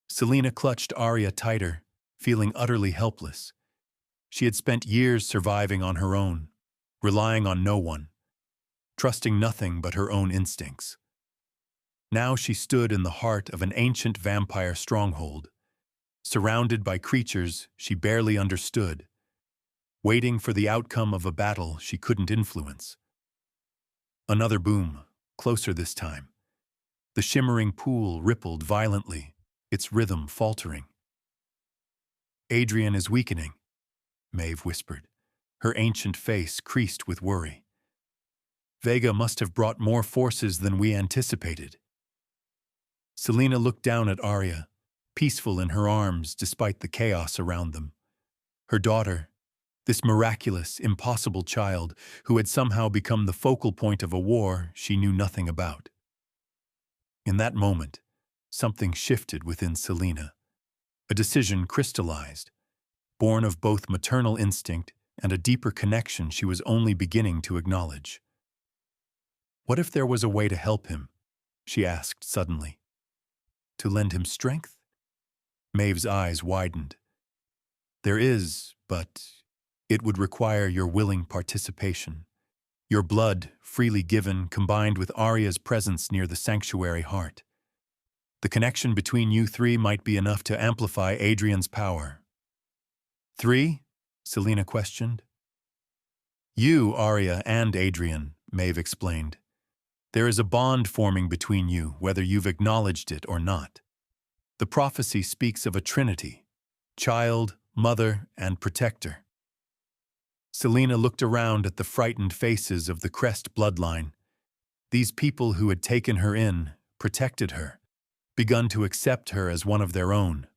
Selena clutched Aria tighter, feeling utterly helpless. She had spent years surviving on her own, relying on no one, trusting nothing but her own instincts. Now she stood in the heart of an ancient vampire stronghold, surrounded by creatures she barely understood, waiting for the outcome of a battle she couldn't influence. Another boom, closer this time. The shimmering pool rippled violently, its rhythm faltering. "Adrian is weakening," Maeve whispered, her ancient face creased with worry. "Vega must have brought more forces than we anticipated." Selena looked down at Aria, peaceful in her arms despite the chaos around them. Her daughter, this miraculous, impossible child who had somehow become the focal point of a war she knew nothing about. In that moment, something shifted within Selena. A decision crystallized, born of both maternal instinct and a deeper connection she was only beginning to acknowledge. What if there was a way to help him? She asked suddenly. To lend him strength? Maeve's eyes widened. There is, but it would require your willing participation. Your blood, freely given, combined with Aria's presence near the sanctuary heart. The connection between you three might be enough to amplify Adrian's power. "Three?" Selena questioned. "You, Aria, and Adrian," Maeve explained. "There is a bond forming between you, whether you've acknowledged it or not. The prophecy speaks of a trinity: child, mother, and protector." Selena looked around at the frightened faces of the Crest bloodline. These people who had taken her in, protected her, begun to accept her as one of their own.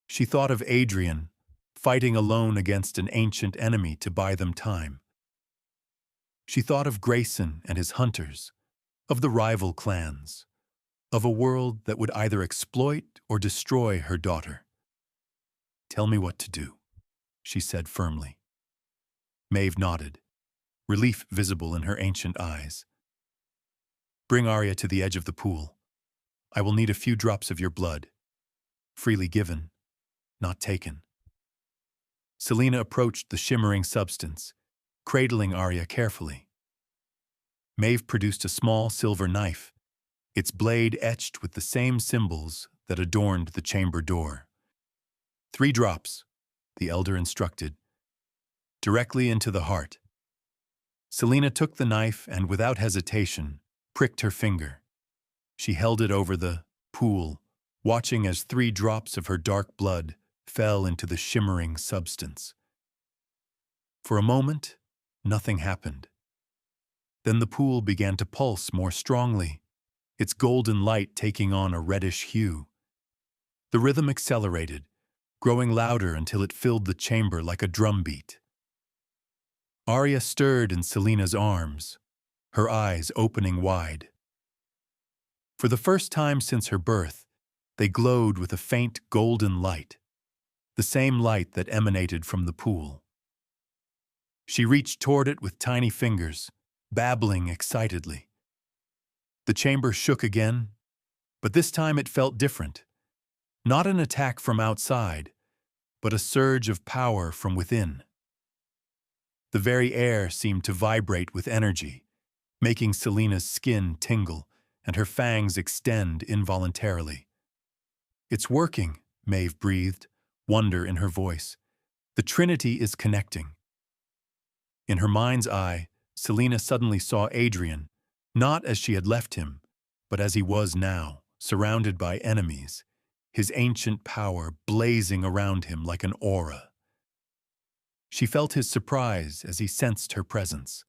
She thought of Adrian, fighting alone against an ancient enemy to buy them time. She thought of Grayson and his hunters, of the rival clans, of a world that would either exploit or destroy her daughter. "Tell me what to do," she said firmly. Maeve nodded, relief visible in her ancient eyes. "Bring Aria to the edge of the pool. I will need a few drops of your blood, freely given, not taken." Selena approached the shimmering substance, cradling Aria carefully. Maeve produced a small silver knife, its blade etched with the same symbols that adorned the chamber door. 3 drops, the elder instructed, directly into the heart. Selena took the knife and, without hesitation, pricked her finger. She held it over the pool, watching as 3 drops of her dark blood fell into the shimmering substance. For a moment, nothing happened. Then the pool began to pulse more strongly, its golden light taking on a reddish hue. The rhythm accelerated, growing louder until it filled the chamber like a drumbeat. Aria stirred in Selena's arms, her eyes opening wide. For the first time since her birth, they glowed with a faint golden light, the same light that emanated from the pool. She reached toward it with tiny fingers, babbling excitedly. The chamber shook again, but this time it felt different. Not an attack from outside, but a surge of power from within. The very air seemed to vibrate with energy, making Selena's skin tingle and her fangs extend involuntarily. "It's working," Maeve breathed, wonder in her voice. "The Trinity is connecting." In her mind's eye, Selena suddenly saw Adrian, not as she had left him, but as he was now, surrounded by enemies, his ancient power blazing around him like an aura. She felt his surprise as he sensed her presence,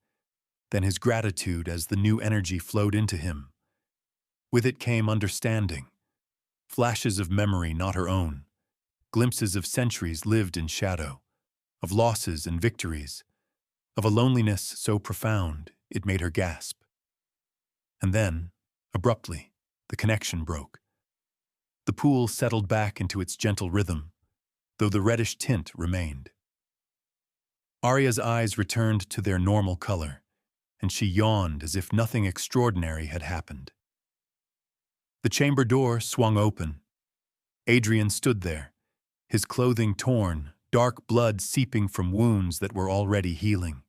then his gratitude as the new energy flowed into him. With it came understanding, flashes of memory not her own, glimpses of centuries lived in shadow, of losses and victories, of a loneliness so profound it made her gasp. And then, abruptly, the connection broke. The pool settled back into its gentle rhythm, though the reddish tint remained. Aria's eyes returned to their normal color, and she yawned as if nothing extraordinary had happened. The chamber door swung open. Adrian stood there, his clothing torn, dark blood seeping from wounds that were already healing.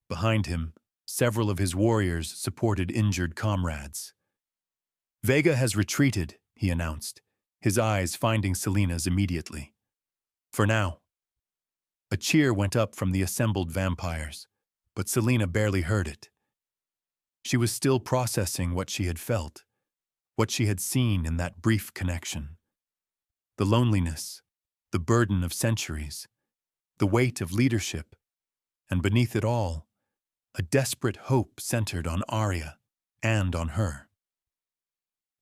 Behind him, several of his warriors supported injured comrades. "Vega has retreated," he announced, his eyes finding Selena's immediately. "For now." A cheer went up from the assembled vampires, but Selena barely heard it. She was still processing what she had felt, what she had seen in that brief connection. The loneliness, the burden of centuries, the weight of leadership, and beneath it all, a desperate hope centered on Aria and on her.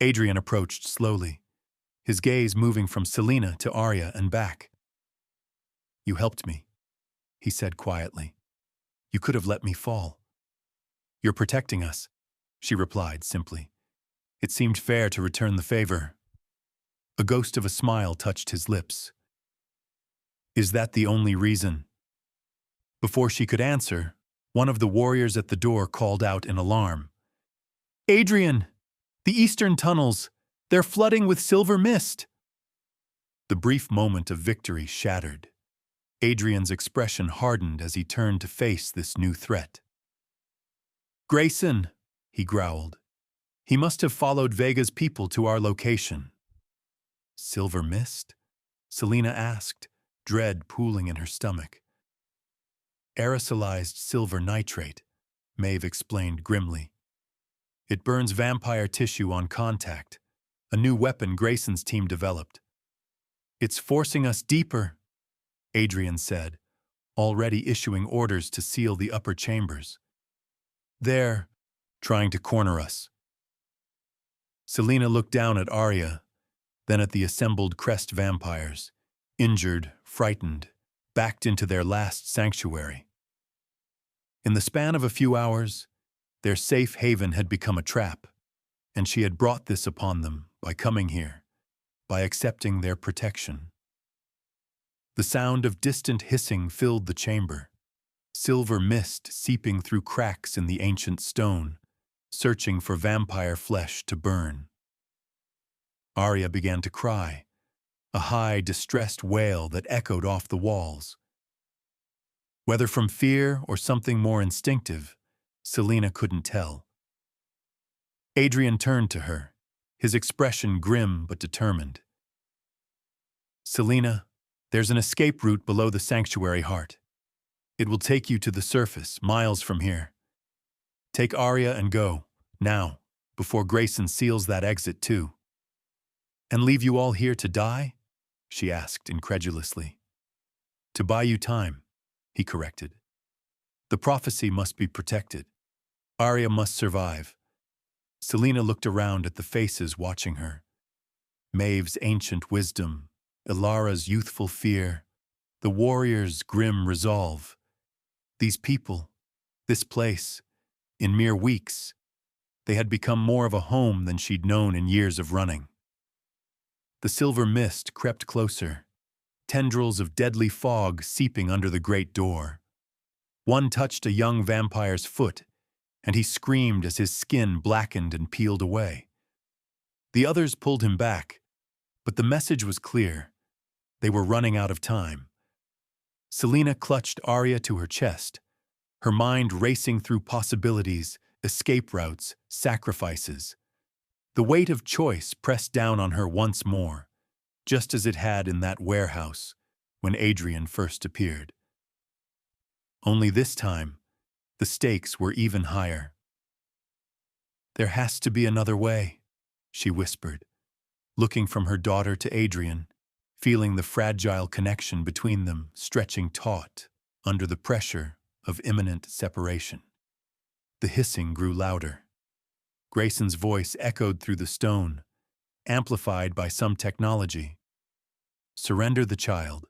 Adrian approached slowly, his gaze moving from Selena to Aria and back. "You helped me," he said quietly. "You could have let me fall." "You're protecting us," she replied simply. It seemed fair to return the favor. A ghost of a smile touched his lips. "Is that the only reason?" Before she could answer, one of the warriors at the door called out in alarm. "Adrian! The eastern tunnels! They're flooding with silver mist!" The brief moment of victory shattered. Adrian's expression hardened as he turned to face this new threat. "Grayson," he growled. "He must have followed Vega's people to our location." "Silver mist?" Selena asked, dread pooling in her stomach. "Aerosolized silver nitrate," Maeve explained grimly. "It burns vampire tissue on contact, a new weapon Grayson's team developed." "It's forcing us deeper," Adrian said, already issuing orders to seal the upper chambers. "They're trying to corner us." Selena looked down at Aria, then at the assembled crest vampires, injured, frightened, backed into their last sanctuary. In the span of a few hours, their safe haven had become a trap, and she had brought this upon them by coming here, by accepting their protection. The sound of distant hissing filled the chamber, silver mist seeping through cracks in the ancient stone, searching for vampire flesh to burn. Aria began to cry, a high, distressed wail that echoed off the walls. Whether from fear or something more instinctive, Selena couldn't tell. Adrian turned to her, his expression grim but determined. "Selena, there's an escape route below the sanctuary heart. It will take you to the surface, miles from here. Take Aria and go, now, before Grayson seals that exit too." "And leave you all here to die?" she asked incredulously. "To buy you time," he corrected. The prophecy must be protected. Aria must survive. Selena looked around at the faces watching her. Maeve's ancient wisdom, Ilara's youthful fear, the warrior's grim resolve. These people, this place, in mere weeks, they had become more of a home than she'd known in years of running. The silver mist crept closer, tendrils of deadly fog seeping under the great door. One touched a young vampire's foot, and he screamed as his skin blackened and peeled away. The others pulled him back, but the message was clear. They were running out of time. Selena clutched Aria to her chest, her mind racing through possibilities, escape routes, sacrifices. The weight of choice pressed down on her once more, just as it had in that warehouse when Adrian first appeared. Only this time, the stakes were even higher. "There has to be another way," she whispered, looking from her daughter to Adrian, feeling the fragile connection between them stretching taut under the pressure of imminent separation. The hissing grew louder. Grayson's voice echoed through the stone, amplified by some technology. "Surrender the child,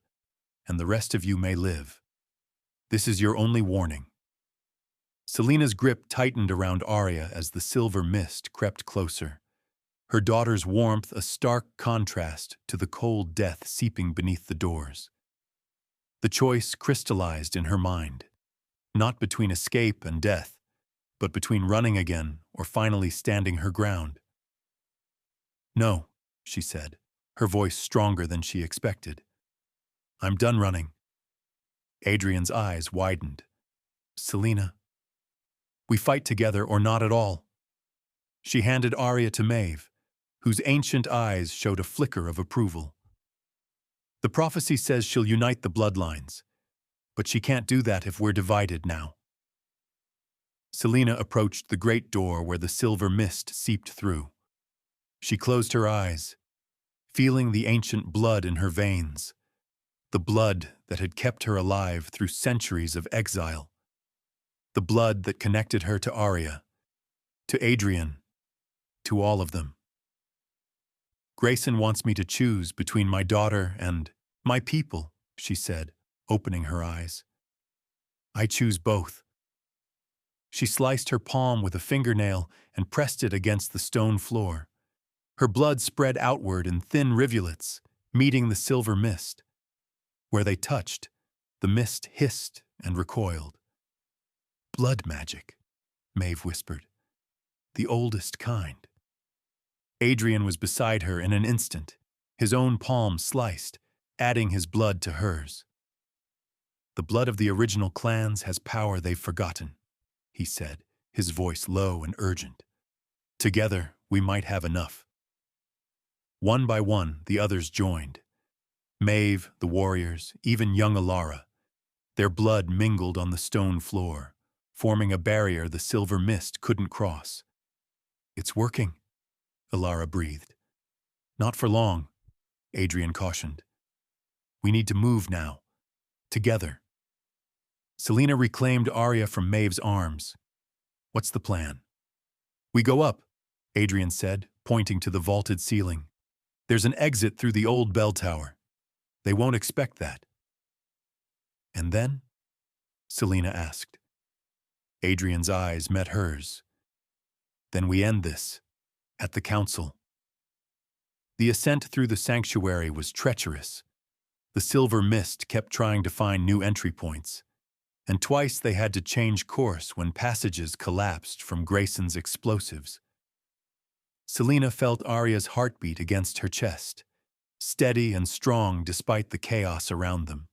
and the rest of you may live. This is your only warning." Selena's grip tightened around Aria as the silver mist crept closer, her daughter's warmth a stark contrast to the cold death seeping beneath the doors. The choice crystallized in her mind, not between escape and death, but between running again or finally standing her ground. "No," she said, her voice stronger than she expected. "I'm done running." Adrian's eyes widened. "Selena, we fight together or not at all." She handed Aria to Maeve, whose ancient eyes showed a flicker of approval. "The prophecy says she'll unite the bloodlines, but she can't do that if we're divided now." Selena approached the great door where the silver mist seeped through. She closed her eyes, feeling the ancient blood in her veins, the blood that had kept her alive through centuries of exile, the blood that connected her to Aria, to Adrian, to all of them. "Grayson wants me to choose between my daughter and my people," she said, opening her eyes. "I choose both." She sliced her palm with a fingernail and pressed it against the stone floor. Her blood spread outward in thin rivulets, meeting the silver mist. Where they touched, the mist hissed and recoiled. "Blood magic," Maeve whispered. "The oldest kind." Adrian was beside her in an instant, his own palm sliced, adding his blood to hers. "The blood of the original clans has power they've forgotten," he said, his voice low and urgent. "Together, we might have enough." One by one, the others joined. Maeve, the warriors, even young Ilara. Their blood mingled on the stone floor, forming a barrier the silver mist couldn't cross. "It's working," Ilara breathed. "Not for long," Adrian cautioned. "We need to move now. Together." Selena reclaimed Aria from Maeve's arms. "What's the plan?" "We go up," Adrian said, pointing to the vaulted ceiling. "There's an exit through the old bell tower. They won't expect that." "And then?" Selena asked. Adrian's eyes met hers. "Then we end this, at the council." The ascent through the sanctuary was treacherous. The silver mist kept trying to find new entry points, and twice they had to change course when passages collapsed from Grayson's explosives. Selena felt Aria's heartbeat against her chest, steady and strong despite the chaos around them.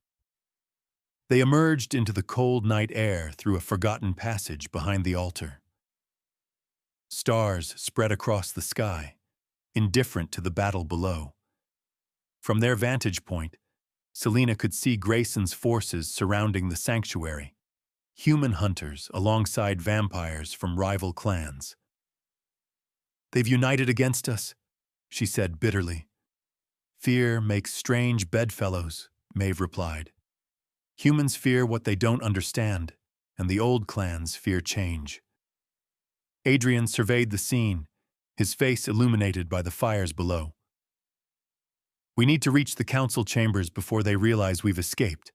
They emerged into the cold night air through a forgotten passage behind the altar. Stars spread across the sky, indifferent to the battle below. From their vantage point, Selena could see Grayson's forces surrounding the sanctuary, human hunters alongside vampires from rival clans. "They've united against us," she said bitterly. "Fear makes strange bedfellows," Maeve replied. Humans fear what they don't understand, and the old clans fear change. Adrian surveyed the scene, his face illuminated by the fires below. We need to reach the council chambers before they realize we've escaped.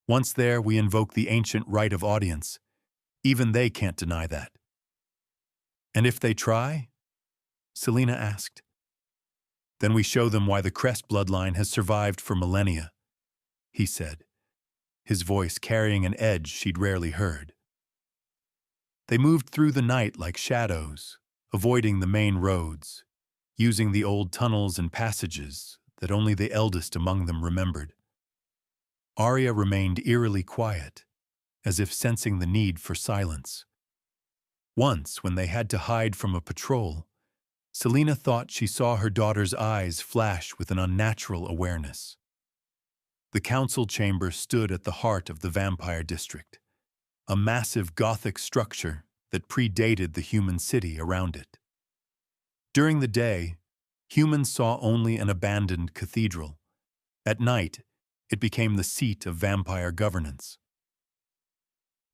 Once there, we invoke the ancient right of audience. Even they can't deny that. And if they try? Selena asked. Then we show them why the Crest bloodline has survived for millennia, he said, his voice carrying an edge she'd rarely heard. They moved through the night like shadows, avoiding the main roads, using the old tunnels and passages that only the eldest among them remembered. Aria remained eerily quiet, as if sensing the need for silence. Once, when they had to hide from a patrol, Selena thought she saw her daughter's eyes flash with an unnatural awareness. The council chamber stood at the heart of the vampire district, a massive Gothic structure that predated the human city around it. During the day, humans saw only an abandoned cathedral. At night, it became the seat of vampire governance.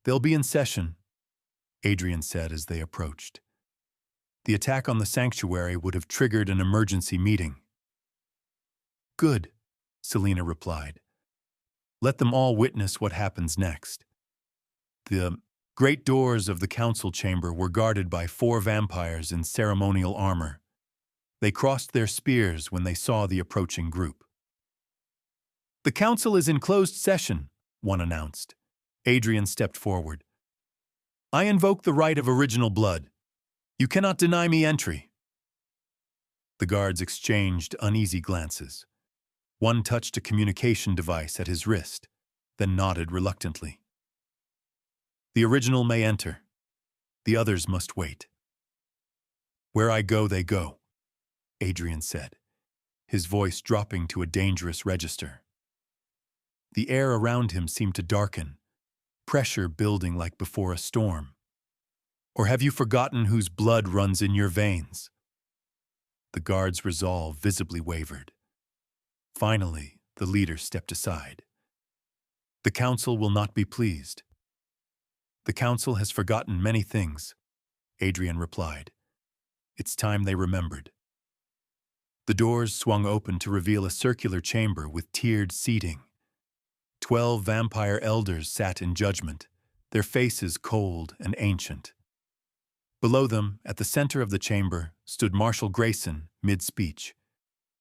"They'll be in session," Adrian said as they approached. The attack on the sanctuary would have triggered an emergency meeting. "Good," Selena replied. "Let them all witness what happens next." The great doors of the council chamber were guarded by 4 vampires in ceremonial armor. They crossed their spears when they saw the approaching group. "The council is in closed session," one announced. Adrian stepped forward. "I invoke the right of original blood. You cannot deny me entry." The guards exchanged uneasy glances. One touched a communication device at his wrist, then nodded reluctantly. "The original may enter. The others must wait." "Where I go, they go," Adrian said, his voice dropping to a dangerous register. The air around him seemed to darken, pressure building like before a storm. "Or have you forgotten whose blood runs in your veins?" The guard's resolve visibly wavered. Finally, the leader stepped aside. "The council will not be pleased." "The council has forgotten many things," Adrian replied. "It's time they remembered." The doors swung open to reveal a circular chamber with tiered seating. 12 vampire elders sat in judgment, their faces cold and ancient. Below them, at the center of the chamber, stood Marshal Grayson, mid-speech.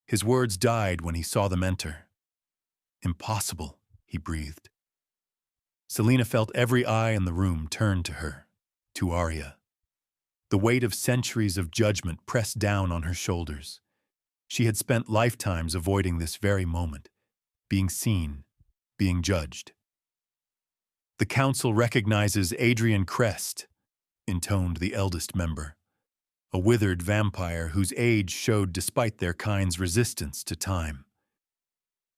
His words died when he saw them enter. "Impossible," he breathed. Selena felt every eye in the room turn to her, to Aria. The weight of centuries of judgment pressed down on her shoulders. She had spent lifetimes avoiding this very moment, being seen, being judged. "The council recognizes Adrian Crest," intoned the eldest member, a withered vampire whose age showed despite their kind's resistance to time.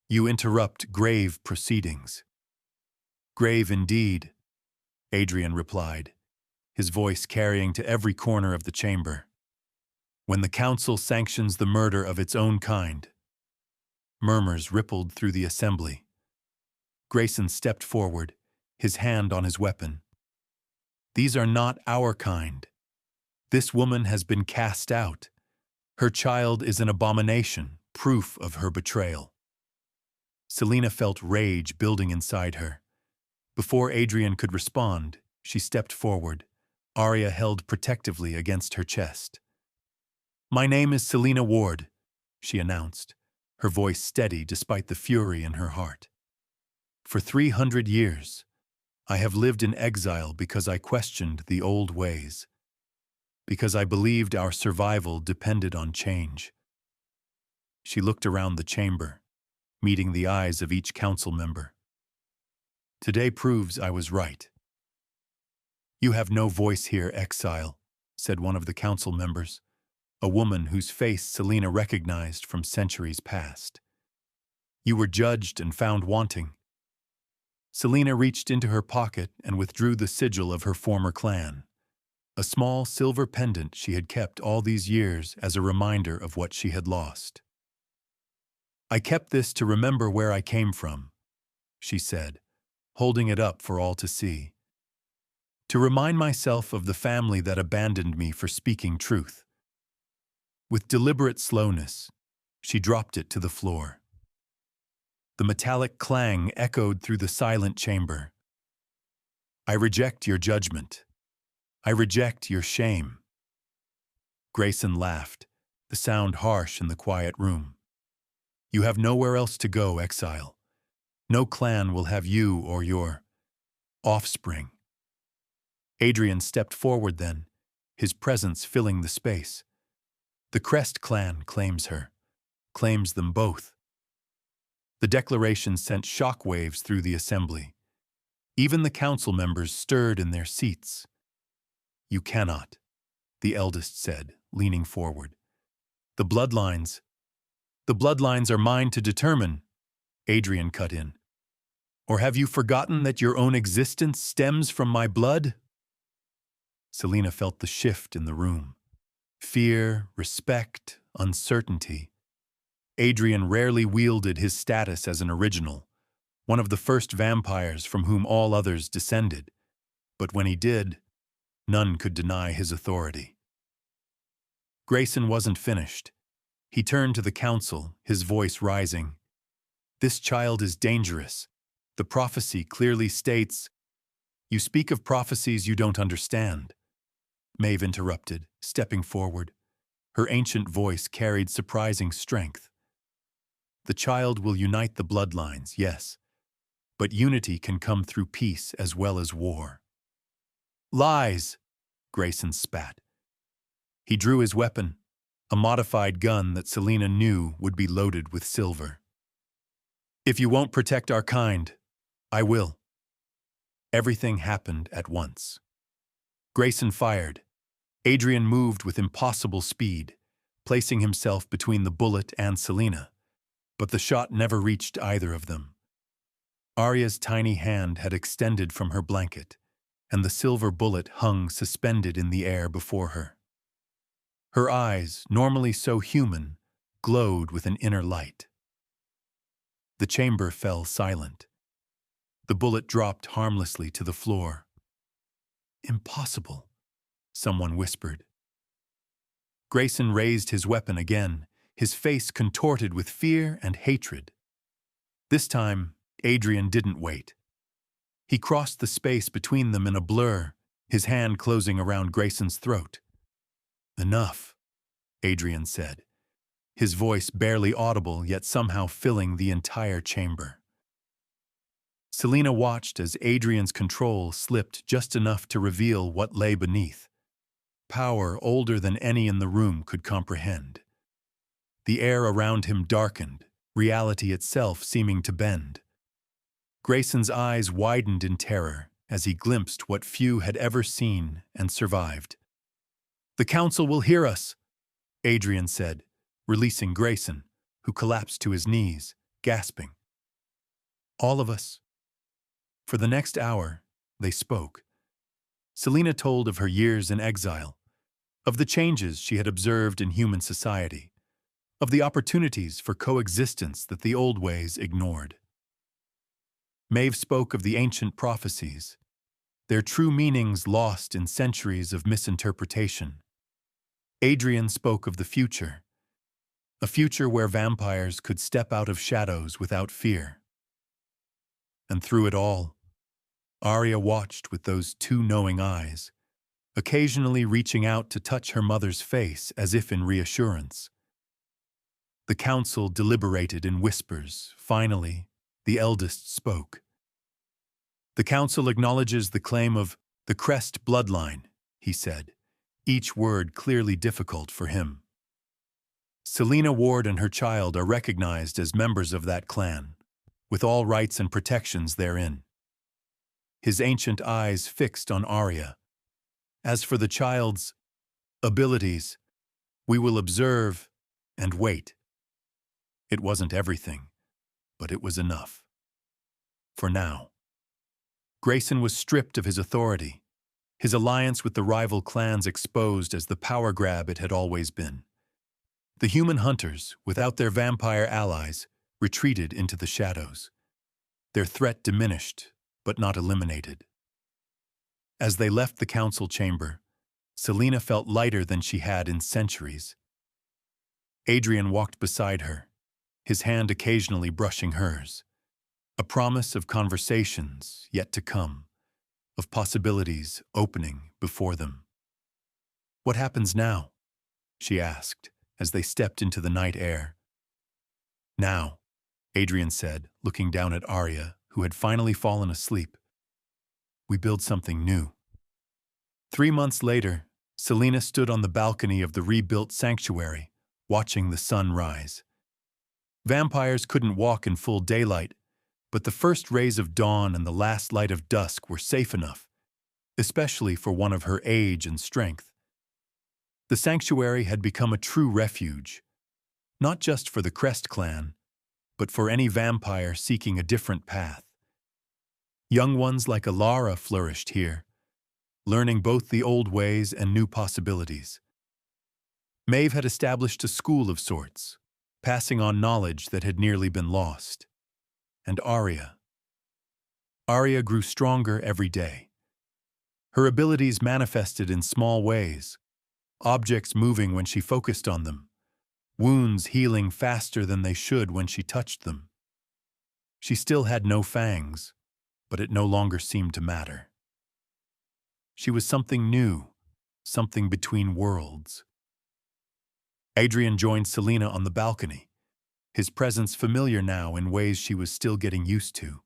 "You interrupt grave proceedings." "Grave indeed," Adrian replied, his voice carrying to every corner of the chamber. "When the council sanctions the murder of its own kind." Murmurs rippled through the assembly. Grayson stepped forward, his hand on his weapon. "These are not our kind. This woman has been cast out. Her child is an abomination, proof of her betrayal." Selena felt rage building inside her. Before Adrian could respond, she stepped forward, Aria held protectively against her chest. "My name is Selena Ward," she announced, her voice steady despite the fury in her heart. "For 300 years, I have lived in exile because I questioned the old ways, because I believed our survival depended on change." She looked around the chamber, meeting the eyes of each council member. "Today proves I was right." "You have no voice here, exile," said one of the council members, a woman whose face Selena recognized from centuries past. "You were judged and found wanting." Selena reached into her pocket and withdrew the sigil of her former clan, a small silver pendant she had kept all these years as a reminder of what she had lost. "I kept this to remember where I came from," she said, holding it up for all to see. To remind myself of the family that abandoned me for speaking truth. With deliberate slowness, she dropped it to the floor. The metallic clang echoed through the silent chamber. I reject your judgment. I reject your shame. Grayson laughed, the sound harsh in the quiet room. You have nowhere else to go, exile. No clan will have you or your offspring. Adrian stepped forward then, his presence filling the space. The Crest clan claims her, claims them both. The declaration sent shockwaves through the assembly. Even the council members stirred in their seats. You cannot, the eldest said, leaning forward. The bloodlines are mine to determine, Adrian cut in. Or have you forgotten that your own existence stems from my blood? Selena felt the shift in the room. Fear, respect, uncertainty. Adrian rarely wielded his status as an original, one of the first vampires from whom all others descended. But when he did, none could deny his authority. Grayson wasn't finished. He turned to the council, his voice rising. This child is dangerous. The prophecy clearly states, You speak of prophecies you don't understand. Maeve interrupted, stepping forward. Her ancient voice carried surprising strength. The child will unite the bloodlines, yes, but unity can come through peace as well as war. Lies, Grayson spat. He drew his weapon, a modified gun that Selena knew would be loaded with silver. If you won't protect our kind, I will. Everything happened at once. Grayson fired. Adrian moved with impossible speed, placing himself between the bullet and Selena, but the shot never reached either of them. Aria's tiny hand had extended from her blanket, and the silver bullet hung suspended in the air before her. Her eyes, normally so human, glowed with an inner light. The chamber fell silent. The bullet dropped harmlessly to the floor. Impossible, someone whispered. Grayson raised his weapon again, his face contorted with fear and hatred. This time, Adrian didn't wait. He crossed the space between them in a blur, his hand closing around Grayson's throat. Enough, Adrian said, his voice barely audible yet somehow filling the entire chamber. Selena watched as Adrian's control slipped just enough to reveal what lay beneath. Power older than any in the room could comprehend. The air around him darkened, reality itself seeming to bend. Grayson's eyes widened in terror as he glimpsed what few had ever seen and survived. The council will hear us, Adrian said, releasing Grayson, who collapsed to his knees, gasping. All of us. For the next hour, they spoke. Selena told of her years in exile, of the changes she had observed in human society, of the opportunities for coexistence that the old ways ignored. Maeve spoke of the ancient prophecies, their true meanings lost in centuries of misinterpretation. Adrian spoke of the future, a future where vampires could step out of shadows without fear. And through it all, Aria watched with those two knowing eyes, occasionally reaching out to touch her mother's face as if in reassurance. The council deliberated in whispers. Finally, the eldest spoke. The council acknowledges the claim of the Crest bloodline, he said, each word clearly difficult for him. Selena Ward and her child are recognized as members of that clan, with all rights and protections therein. His ancient eyes fixed on Aria. As for the child's abilities, we will observe and wait. It wasn't everything, but it was enough. For now. Grayson was stripped of his authority, his alliance with the rival clans exposed as the power grab it had always been. The human hunters, without their vampire allies, retreated into the shadows. Their threat diminished, but not eliminated. As they left the council chamber, Selena felt lighter than she had in centuries. Adrian walked beside her, his hand occasionally brushing hers, a promise of conversations yet to come, of possibilities opening before them. "What happens now?" she asked as they stepped into the night air. "Now," Adrian said, looking down at Aria, who had finally fallen asleep, "we build something new." 3 months later, Selena stood on the balcony of the rebuilt sanctuary, watching the sun rise. Vampires couldn't walk in full daylight, but the first rays of dawn and the last light of dusk were safe enough, especially for one of her age and strength. The sanctuary had become a true refuge, not just for the Crest clan, but for any vampire seeking a different path. Young ones like Alara flourished here, learning both the old ways and new possibilities. Maeve had established a school of sorts, passing on knowledge that had nearly been lost. And Aria grew stronger every day. Her abilities manifested in small ways, objects moving when she focused on them, wounds healing faster than they should when she touched them. She still had no fangs, but it no longer seemed to matter. She was something new, something between worlds. Adrian joined Selena on the balcony, his presence familiar now in ways she was still getting used to.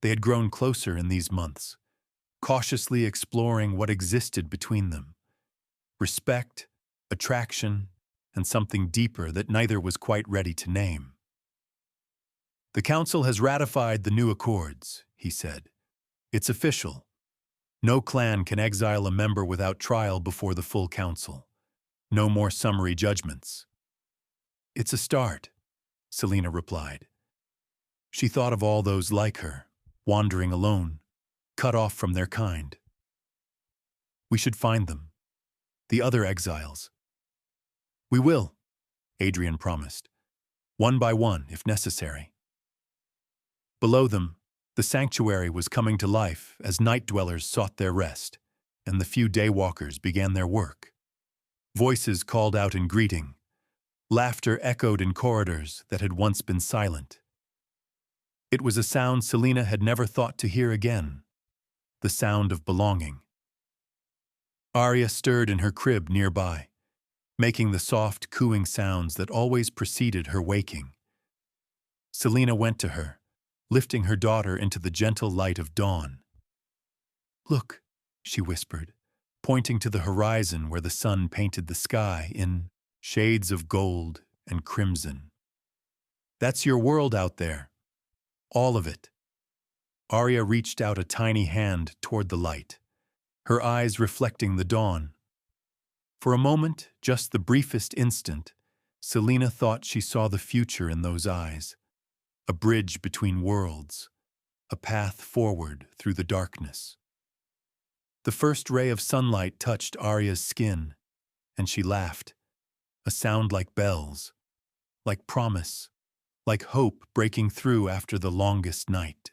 They had grown closer in these months, cautiously exploring what existed between them. Respect, attraction, and something deeper that neither was quite ready to name. "The Council has ratified the new accords," he said. "It's official. No clan can exile a member without trial before the full council. No more summary judgments." "It's a start," Selena replied. She thought of all those like her, wandering alone, cut off from their kind. "We should find them. The other exiles." "We will," Adrian promised. "One by one, if necessary." Below them, the sanctuary was coming to life as night dwellers sought their rest, and the few daywalkers began their work. Voices called out in greeting. Laughter echoed in corridors that had once been silent. It was a sound Selena had never thought to hear again, the sound of belonging. Aria stirred in her crib nearby, making the soft, cooing sounds that always preceded her waking. Selena went to her, lifting her daughter into the gentle light of dawn. "Look," she whispered, pointing to the horizon where the sun painted the sky in shades of gold and crimson. "That's your world out there. All of it." Aria reached out a tiny hand toward the light, her eyes reflecting the dawn. For a moment, just the briefest instant, Selena thought she saw the future in those eyes, a bridge between worlds, a path forward through the darkness. The first ray of sunlight touched Aria's skin, and she laughed, a sound like bells, like promise, like hope breaking through after the longest night.